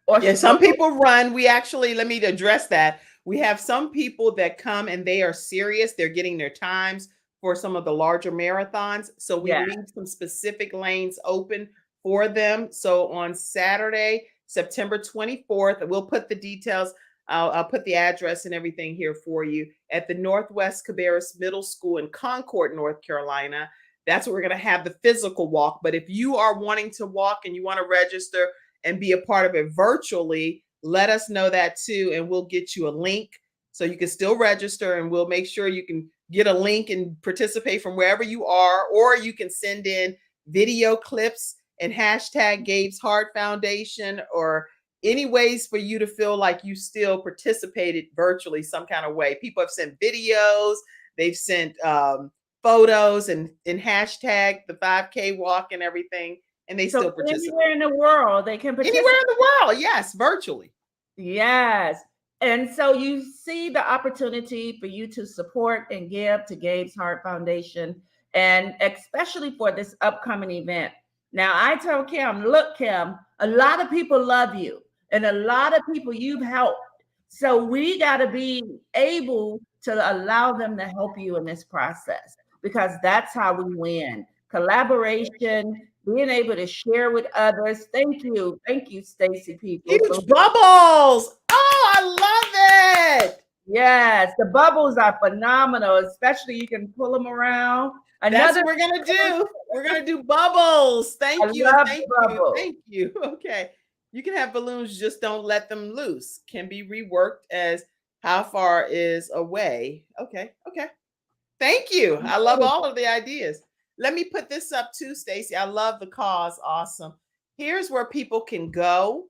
Or Yeah, some people run. We actually, let me address that. We have some people that come and they are serious. They're getting their times for some of the larger marathons. So we leave some specific lanes open for them. So on Saturday, September 24th, we'll put the details. I'll put the address and everything here for you at the Northwest Cabarrus Middle School in Concord, North Carolina. That's where we're going to have the physical walk. But if you are wanting to walk and you want to register and be a part of it virtually, let us know that too, and we'll get you a link so you can still register, and we'll make sure you can get a link and participate from wherever you are, or you can send in video clips and hashtag Gabe's Heart Foundation, or any ways for you to feel like you still participated virtually some kind of way. People have sent videos, they've sent photos and hashtag the 5K walk and everything. And they still participate. Anywhere in the world, they can participate. Anywhere in the world, yes, virtually. Yes. And so you see the opportunity for you to support and give to Gabe's Heart Foundation, and especially for this upcoming event. Now, I told Kim, look, Kim, a lot of people love you, and a lot of people you've helped. So we got to be able to allow them to help you in this process, because that's how we win. Collaboration, being able to share with others. Thank you, Stacy. People, huge bubbles. Oh, I love it. Yes, the bubbles are phenomenal. Especially you can pull them around. That's what we're gonna do. We're gonna do bubbles. Thank you. Thank you. Okay, you can have balloons. Just don't let them loose. Can be reworked as how far is away. Okay. Thank you. I love all of the ideas. Let me put this up too, Stacy. I love the cause. Awesome. Here's where people can go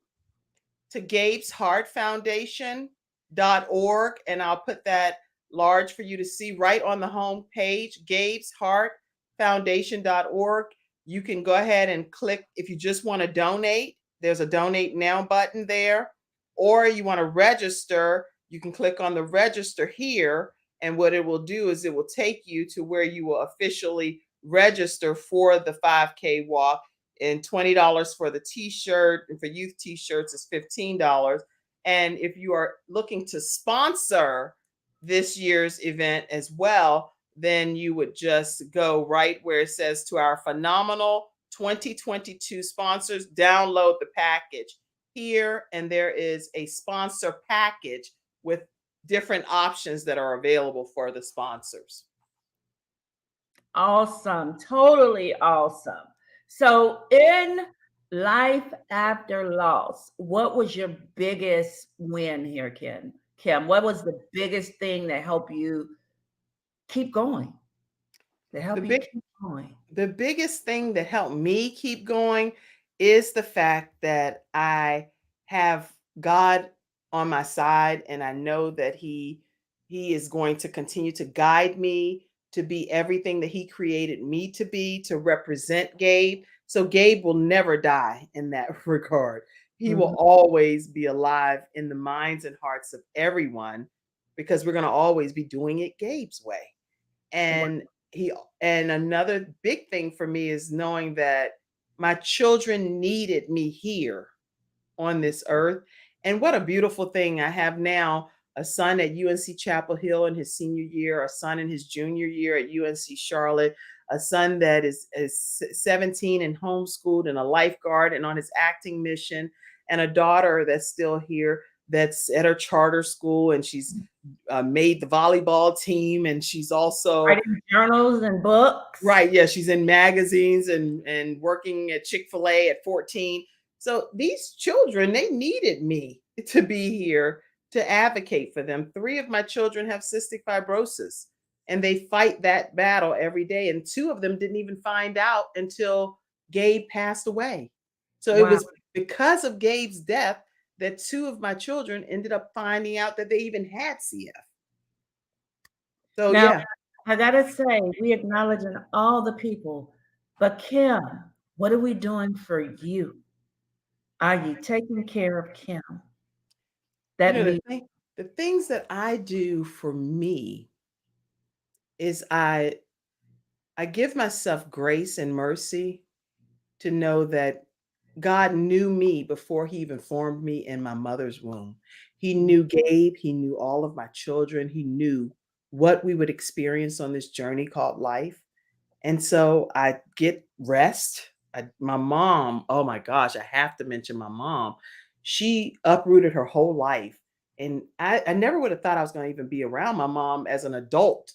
to Gabe's Heart Foundation.org. And I'll put that large for you to see right on the home page, Gabe's Heart Foundation.org. You can go ahead and click if you just want to donate. There's a donate now button there. Or you want to register, you can click on the register here. And what it will do is it will take you to where you will officially register for the 5K walk, and $20 for the t-shirt, and for youth t-shirts is $15. And if you are looking to sponsor this year's event as well, then you would just go right where it says to our phenomenal 2022 sponsors, download the package here, and there is a sponsor package with different options that are available for the sponsors. Awesome. Totally awesome. So in life after loss, what was your biggest win here, Kim? What was the biggest thing that helped you keep going? The biggest thing that helped me keep going is the fact that I have God on my side, and I know that he is going to continue to guide me to be everything that he created me to be, to represent Gabe. So Gabe will never die in that regard. He will always be alive in the minds and hearts of everyone, because we're going to always be doing it Gabe's way. And another big thing for me is knowing that my children needed me here on this earth. And what a beautiful thing. I have now a son at UNC Chapel Hill in his senior year, a son in his junior year at UNC Charlotte, a son that is 17 and homeschooled and a lifeguard and on his acting mission, and a daughter that's still here that's at her charter school, and she's made the volleyball team, and she's also writing journals and books. Right. Yeah. She's in magazines and working at Chick-fil-A at 14. So these children, they needed me to be here to advocate for them. 3 of my children have cystic fibrosis, and they fight that battle every day. And 2 of them didn't even find out until Gabe passed away. So it was because of Gabe's death that 2 of my children ended up finding out that they even had CF. So now, I gotta say, we acknowledging all the people, but Kim, what are we doing for you? Are you taking care of Kim? The The things that I do for me is I give myself grace and mercy to know that God knew me before he even formed me in my mother's womb. He knew Gabe, he knew all of my children, he knew what we would experience on this journey called life. And so I get rest. My mom, oh my gosh, I have to mention my mom. She uprooted her whole life. And I never would have thought I was going to even be around my mom as an adult.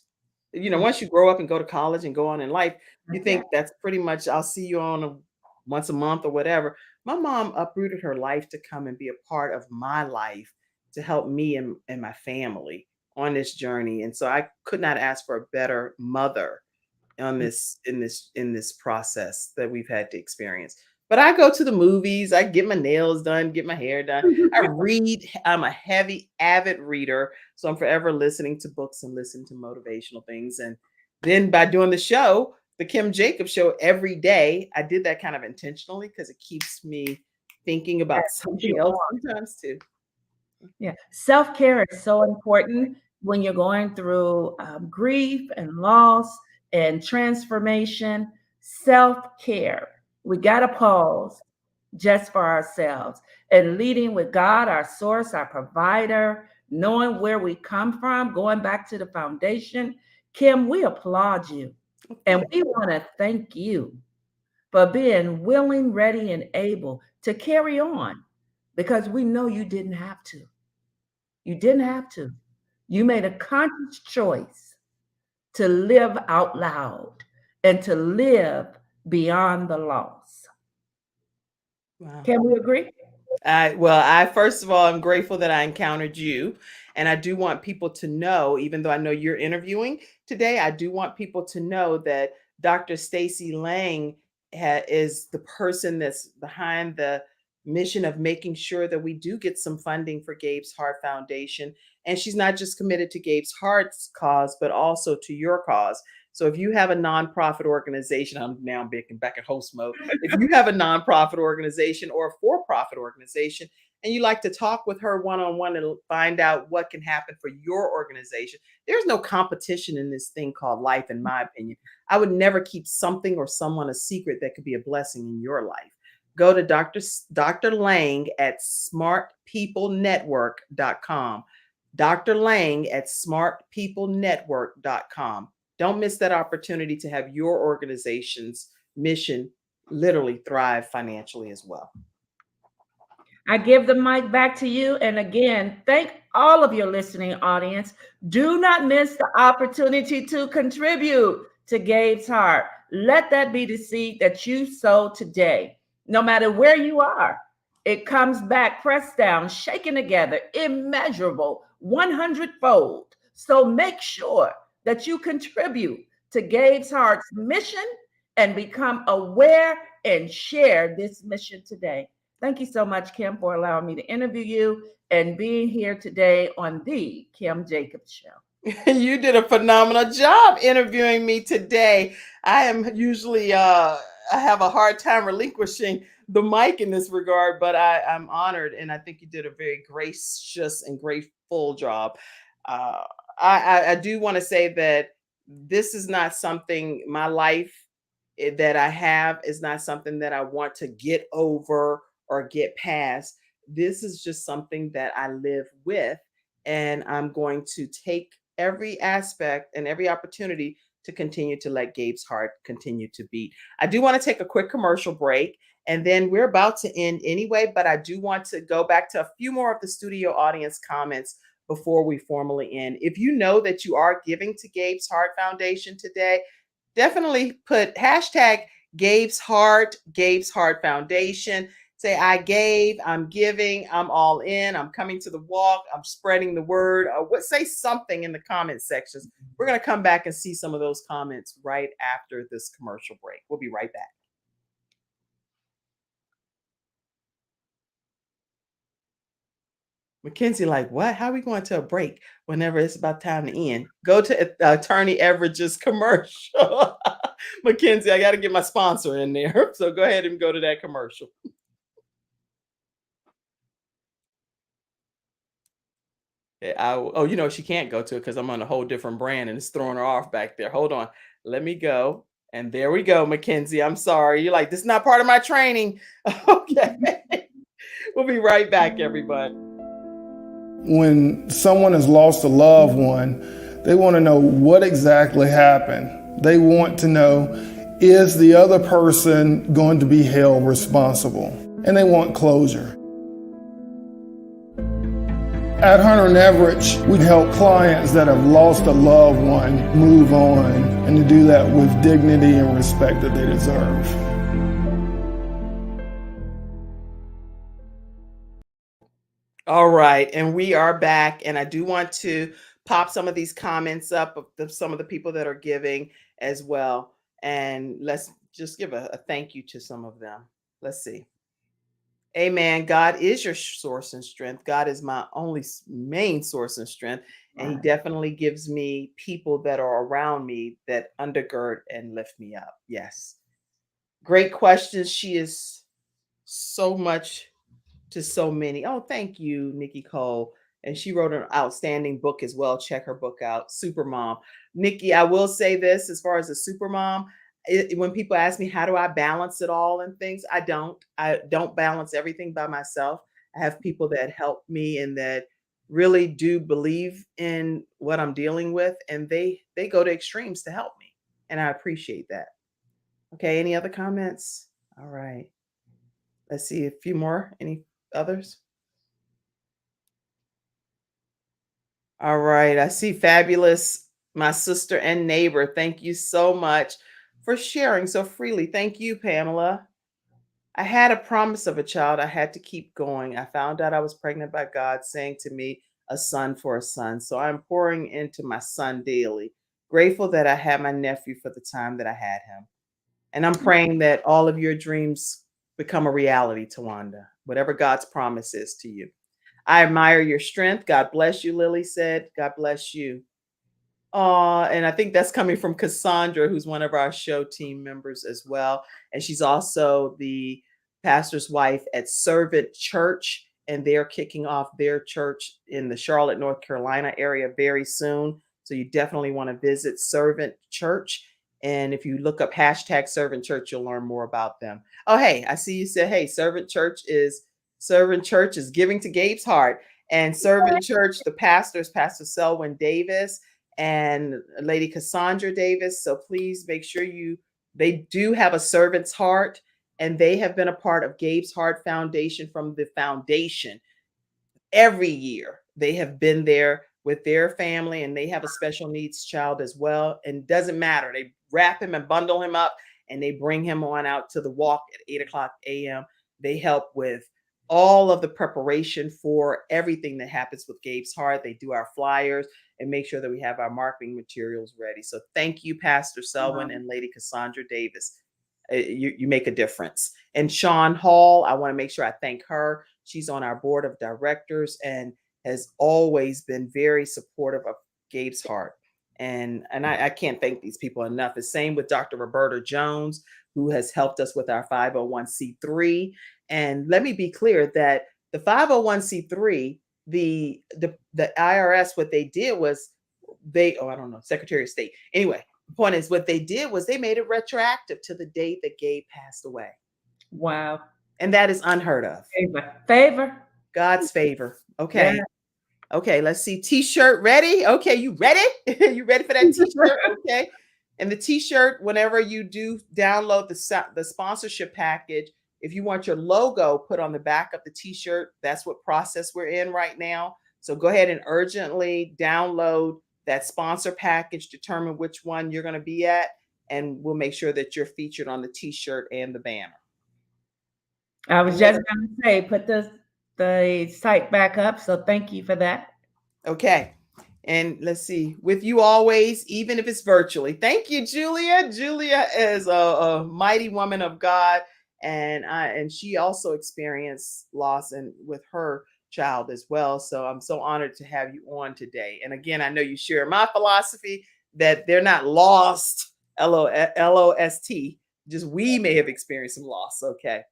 Once you grow up and go to college and go on in life, you think that's pretty much, I'll see you on once a month or whatever. My mom uprooted her life to come and be a part of my life to help me and my family on this journey. And so I could not ask for a better mother on this process that we've had to experience. But I go to the movies, I get my nails done, get my hair done. I read. I'm a heavy avid reader, so I'm forever listening to books and listening to motivational things. And then by doing the show, the Kim Jacobs show every day, I did that kind of intentionally because it keeps me thinking about something else sometimes too. Yeah, self-care is so important when you're going through grief and loss and transformation. Self-care. We got to pause just for ourselves and leading with God, our source, our provider, knowing where we come from, going back to the foundation. Kim, we applaud you and we want to thank you for being willing, ready, and able to carry on because we know you didn't have to. You didn't have to. You made a conscious choice to live out loud and to live beyond the loss. Wow. Can we agree? I first of all, I'm grateful that I encountered you. And I do want people to know, even though I know you're interviewing today, I do want people to know that Dr. Stacy Lang is the person that's behind the mission of making sure that we do get some funding for Gabe's Heart Foundation. And she's not just committed to Gabe's Heart's cause, but also to your cause. So if you have a nonprofit organization, I'm now back in host mode. If you have a nonprofit organization or a for-profit organization, and you like to talk with her one-on-one and find out what can happen for your organization, there's no competition in this thing called life, in my opinion. I would never keep something or someone a secret that could be a blessing in your life. Go to Dr. Lang at smartpeoplenetwork.com. Dr. Lang at smartpeoplenetwork.com. Don't miss that opportunity to have your organization's mission literally thrive financially as well. I give the mic back to you. And again, thank all of your listening audience. Do not miss the opportunity to contribute to Gabe's Heart. Let that be the seed that you sow today. No matter where you are, it comes back pressed down, shaken together, immeasurable, 100-fold. So make sure that you contribute to Gabe's Heart's mission and become aware and share this mission today. Thank you so much, Kim, for allowing me to interview you and being here today on the Kim Jacobs Show. You did a phenomenal job interviewing me today. I am usually, I have a hard time relinquishing the mic in this regard, but I'm honored, and I think you did a very gracious and grateful job. I do want to say that this is not something, my life that I have is not something that I want to get over or get past. This is just something that I live with, and I'm going to take every aspect and every opportunity to continue to let Gabe's heart continue to beat. I do want to take a quick commercial break, and then we're about to end anyway, but I do want to go back to a few more of the studio audience comments before we formally end. If you know that you are giving to Gabe's Heart Foundation today, definitely put hashtag Gabe's Heart Foundation. Say, I gave, I'm giving, I'm all in, I'm coming to the walk, I'm spreading the word. Say something in the comment sections. We're going to come back and see some of those comments right after this commercial break. We'll be right back. Mackenzie, like, what? How are we going to a break whenever it's about time to end? Go to Attorney Everidge's commercial. Mackenzie, I got to get my sponsor in there. So go ahead and go to that commercial. Oh, she can't go to it because I'm on a whole different brand and it's throwing her off back there. Hold on. Let me go. And there we go, Mackenzie. I'm sorry. You're like, this is not part of my training. Okay. We'll be right back, everybody. When someone has lost a loved one, they want to know what exactly happened. They want to know, is the other person going to be held responsible? And they want closure. At Hunter and Everett, we help clients that have lost a loved one move on, and to do that with dignity and respect that they deserve. All right, and we are back, and I do want to pop some of these comments up of some of the people that are giving as well, and let's just give a thank you to some of them. Let's see. Amen. God is your source and strength. God is my only main source and strength. And he definitely gives me people that are around me that undergird and lift me up. Yes. Great questions. She is so much to so many. Oh, thank you, Nikki Cole. And she wrote an outstanding book as well. Check her book out, Supermom. Nikki, I will say this as far as a supermom, when people ask me how do I balance it all and things, I don't balance everything by myself. I have people that help me and that really do believe in what I'm dealing with, and they go to extremes to help me, and I appreciate that. Okay, any other comments? All right, let's see a few more. Any others? All right, I see Fabulous, my sister and neighbor. Thank you so much for sharing so freely. Thank you, Pamela. I had a promise of a child. I had to keep going. I found out I was pregnant by God, saying to me, a son for a son. So I'm pouring into my son daily. Grateful that I had my nephew for the time that I had him. And I'm praying that all of your dreams become a reality, Tawanda, whatever God's promise is to you. I admire your strength. God bless you, Lily said. God bless you. And I think that's coming from Cassandra, who's one of our show team members as well. And she's also the pastor's wife at Servant Church, and they're kicking off their church in the Charlotte, North Carolina area very soon. So you definitely want to visit Servant Church. And if you look up hashtag Servant Church, you'll learn more about them. Oh, hey, I see you said, hey, Servant Church is giving to Gabe's heart. And Servant Church, the pastors, Pastor Selwyn Davis and Lady Cassandra Davis. So please make sure they do have a servant's heart, and they have been a part of Gabe's Heart Foundation from the foundation. Every year they have been there with their family, and they have a special needs child as well. And doesn't matter. They wrap him and bundle him up, and they bring him on out to the walk at 8:00 a.m. They help with all of the preparation for everything that happens with Gabe's Heart. They do our flyers and make sure that we have our marketing materials ready. So thank you, Pastor Selwyn and Lady Cassandra Davis. You make a difference. And Sean Hall, I want to make sure I thank her. She's on our board of directors and has always been very supportive of Gabe's Heart. And I can't thank these people enough. The same with Dr. Roberta Jones, who has helped us with our 501c3. And let me be clear that the 501c3, the IRS, what they did was Secretary of State. Anyway, the point is what they did was they made it retroactive to the date that Gabe passed away. Wow. And that is unheard of. Favor. God's favor. Okay. Yeah. Okay, let's see. T-shirt ready? Okay, you ready? You ready for that t-shirt? Okay. And the t-shirt, whenever you do download the sponsorship package, if you want your logo put on the back of the t-shirt, that's what process we're in right now. So go ahead and urgently download that sponsor package, determine which one you're going to be at, and we'll make sure that you're featured on the t-shirt and the banner. I was just going to say, put the site back up. So thank you for that. Okay. And let's see, with you always, even if it's virtually. Thank you, Julia. Julia is a mighty woman of God. And she also experienced loss with her child as well. So I'm so honored to have you on today. And again, I know you share my philosophy that they're not lost, L-O-S-T, just we may have experienced some loss. Okay.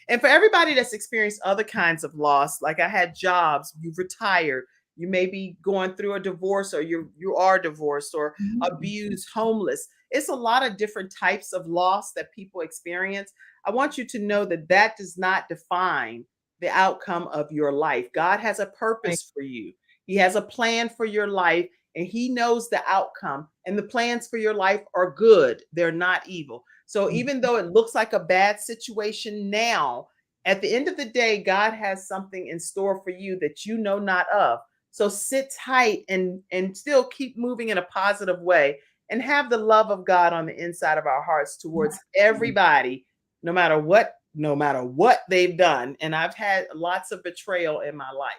And for everybody that's experienced other kinds of loss, like I had jobs, you've retired, You may be going through a divorce, or you are divorced, or abused, homeless. It's a lot of different types of loss that people experience. I want you to know that that does not define the outcome of your life. God has a purpose for you. He has a plan for your life, and he knows the outcome, and the plans for your life are good. They're not evil. So even though it looks like a bad situation now, at the end of the day, God has something in store for you that you know not of. So sit tight and still keep moving in a positive way, and have the love of God on the inside of our hearts towards everybody, no matter what they've done. And I've had lots of betrayal in my life,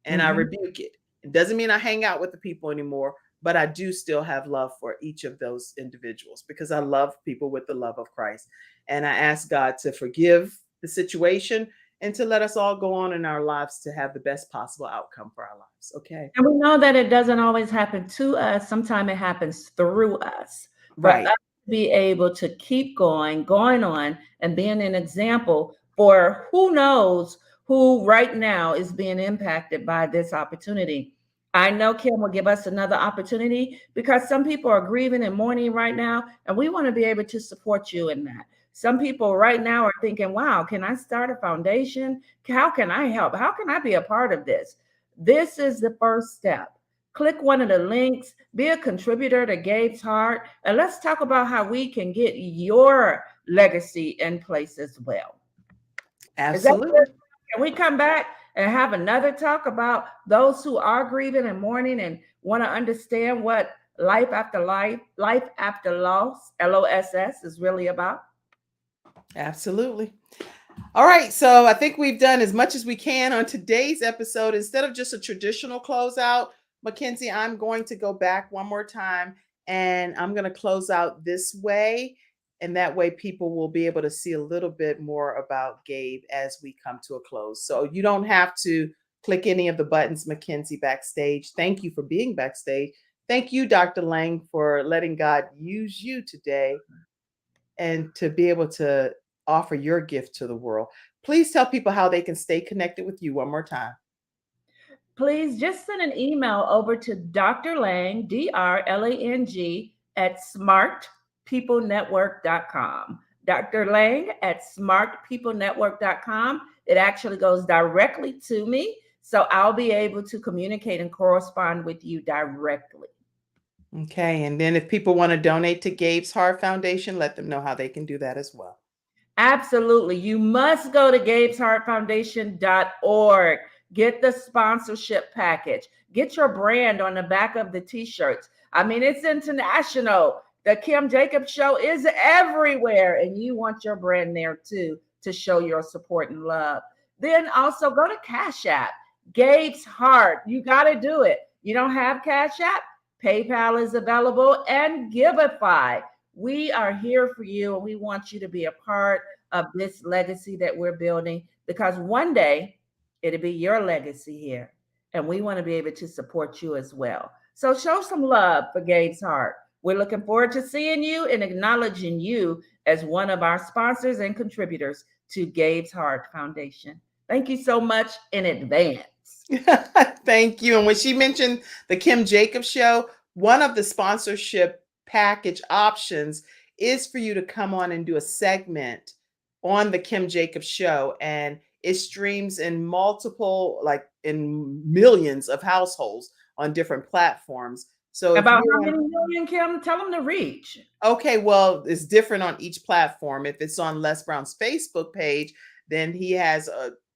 and I rebuke it. It doesn't mean I hang out with the people anymore, but I do still have love for each of those individuals, because I love people with the love of Christ. And I ask God to forgive the situation, and to let us all go on in our lives to have the best possible outcome for our lives. Okay. And we know that it doesn't always happen to us. Sometimes it happens through us. For Right. us to be able to keep going on, and being an example for who knows who right now is being impacted by this opportunity. I know Kim will give us another opportunity, because some people are grieving and mourning right now, and we want to be able to support you in that. Some people right now are thinking, wow, can I start a foundation? How can I help? How can I be a part of this? This is the first step. Click one of the links, be a contributor to Gabe's Heart, and let's talk about how we can get your legacy in place as well. Is that Absolutely. good? Can we come back and have another talk about those who are grieving and mourning and want to understand what life after loss, LOSS, is really about? Absolutely. All right. So I think we've done as much as we can on today's episode. Instead of just a traditional closeout, Mackenzie, I'm going to go back one more time, and I'm going to close out this way. And that way people will be able to see a little bit more about Gabe as we come to a close. So you don't have to click any of the buttons, Mackenzie, backstage. Thank you for being backstage. Thank you, Dr. Lang, for letting God use you today and to be able to offer your gift to the world. Please tell people how they can stay connected with you one more time. Please just send an email over to Dr. Lang, DRLANG, at smartpeoplenetwork.com. Dr. Lang at smartpeoplenetwork.com. It actually goes directly to me, so I'll be able to communicate and correspond with you directly. Okay. And then if people want to donate to Gabe's Heart Foundation, let them know how they can do that as well. Absolutely. You must go to gabesheartfoundation.org. Get the sponsorship package. Get your brand on the back of the t-shirts. I mean, it's international. The Kim Jacobs Show is everywhere, and you want your brand there too, to show your support and love. Then also go to Cash App, Gabe's Heart. You got to do it. You don't have Cash App? PayPal is available, and Giveify. We are here for you, and we want you to be a part of this legacy that we're building, because one day it'll be your legacy here, and we want to be able to support you as well. So show some love for Gabe's Heart. We're looking forward to seeing you and acknowledging you as one of our sponsors and contributors to Gabe's Heart Foundation. Thank you so much in advance. Thank you. And when she mentioned the Kim Jacobs Show, one of the sponsorship package options is for you to come on and do a segment on the Kim Jacobs Show, and it streams in multiple, like in millions of households on different platforms. So about how many million, Kim? Tell them to reach. Okay, well, it's different on each platform. If it's on Les Brown's Facebook page, then he has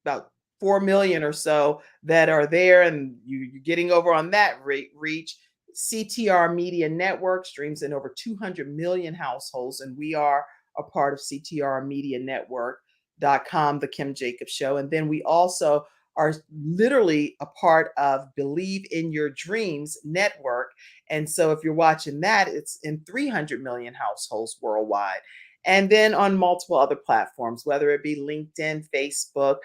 about 4 million or so that are there, and you're getting over on that reach. CTR Media Network streams in over 200 million households, and we are a part of CTR Media Network.com, the Kim Jacobs Show. And then we also are literally a part of Believe in Your Dreams Network. And so if you're watching that, it's in 300 million households worldwide. And then on multiple other platforms, whether it be LinkedIn, Facebook,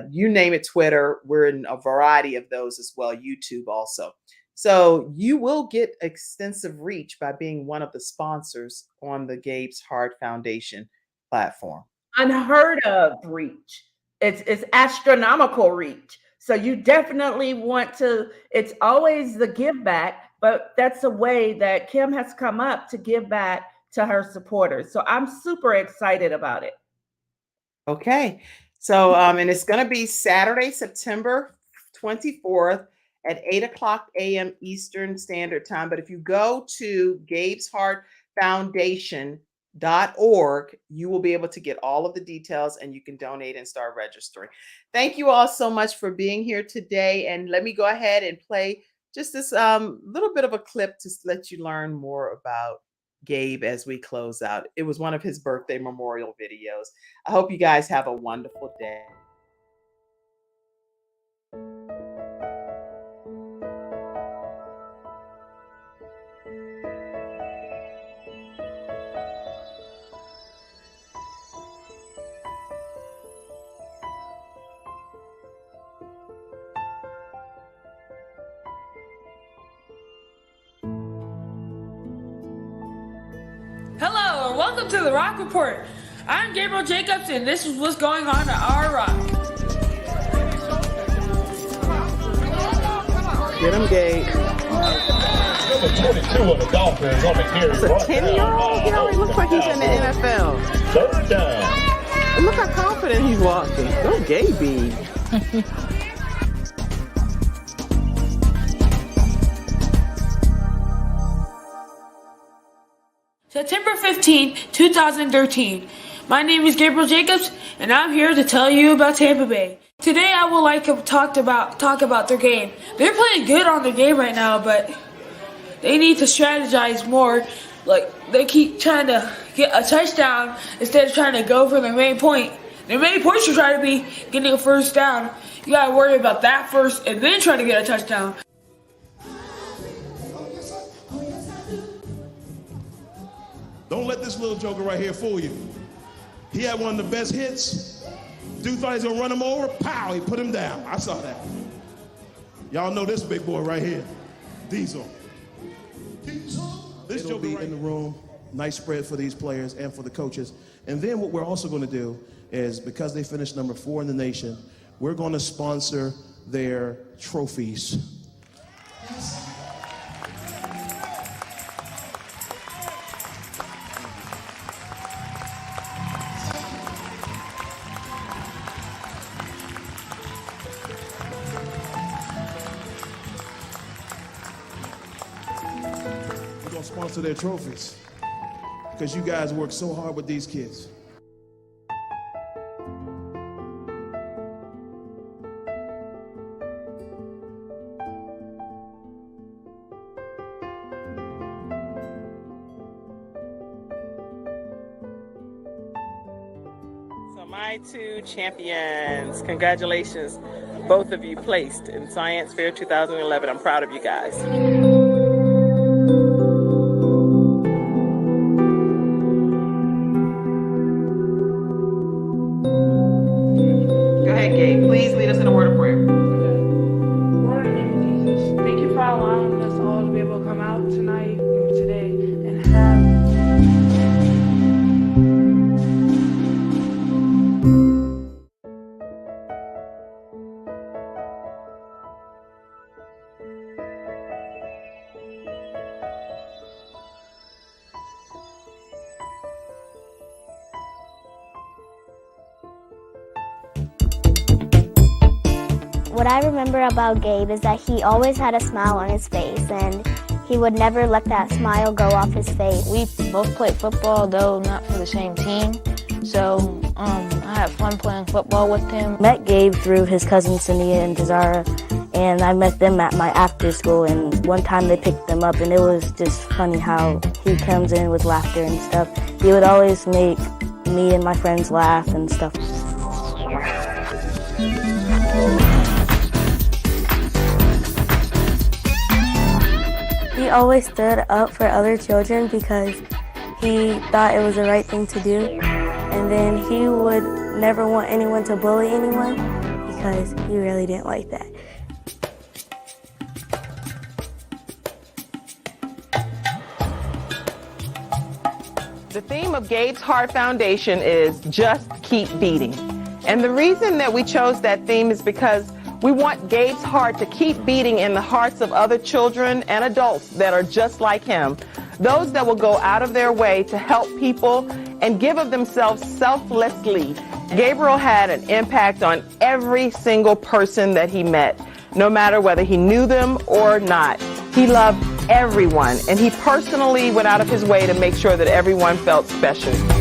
you name it, Twitter, we're in a variety of those as well, YouTube also. So you will get extensive reach by being one of the sponsors on the Gabe's Heart Foundation platform. Unheard of reach. It's astronomical reach. So you definitely want to, it's always the give back, but that's a way that Kim has come up to give back to her supporters. So I'm super excited about it. Okay. So, and it's going to be Saturday, September 24th at 8:00 a.m. Eastern Standard Time. But if you go to Gabe's Heart Foundation.org, you will be able to get all of the details and you can donate and start registering. Thank you all so much for being here today. And let me go ahead and play just this little bit of a clip to let you learn more about Gabe as we close out. It was one of his birthday memorial videos. I hope you guys have a wonderful day. Hello and welcome to the Rock Report. I'm Gabriel Jacobs and this is what's going on at our Rock. Get him, Gabe. Number 22 of the Dolphins on the carry. It's a 10-year-old? He already looks like he's in the NFL. Third down. And look how confident he's walking. Go Gabe. September 15, 2013. My name is Gabriel Jacobs, and I'm here to tell you about Tampa Bay. Today, I would like to talk about their game. They're playing good on their game right now, but they need to strategize more. Like, they keep trying to get a touchdown instead of trying to go for their main point. Their main point should try to be getting a first down. You gotta worry about that first, and then try to get a touchdown. Don't let this little joker right here fool you. He had one of the best hits. Dude thought he was gonna run him over. Pow, he put him down. I saw that. Y'all know this big boy right here. Diesel. This joker be in the room. Nice spread for these players and for the coaches. And then what we're also gonna do is, because they finished number 4 in the nation, we're gonna sponsor their trophies. Sponsor their trophies because you guys work so hard with these kids. So my 2 champions, congratulations, both of you placed in Science Fair 2011. I'm proud of you guys. Gabe, please lead us in a word of prayer. Lord, in the name of Jesus, thank you for allowing us all to be able to come out tonight and today and have. What I remember about Gabe is that he always had a smile on his face, and he would never let that smile go off his face. We both played football, though not for the same team. So I had fun playing football with him. Met Gabe through his cousins Sania and Desara, and I met them at my after school, and one time they picked them up, and it was just funny how he comes in with laughter and stuff. He would always make me and my friends laugh and stuff. He always stood up for other children because he thought it was the right thing to do. And then he would never want anyone to bully anyone because he really didn't like that. The theme of Gabe's Heart Foundation is Just Keep Beating. And the reason that we chose that theme is because We want Gabe's heart to keep beating in the hearts of other children and adults that are just like him, those that will go out of their way to help people and give of themselves selflessly. Gabriel had an impact on every single person that he met, no matter whether he knew them or not. He loved everyone, and he personally went out of his way to make sure that everyone felt special.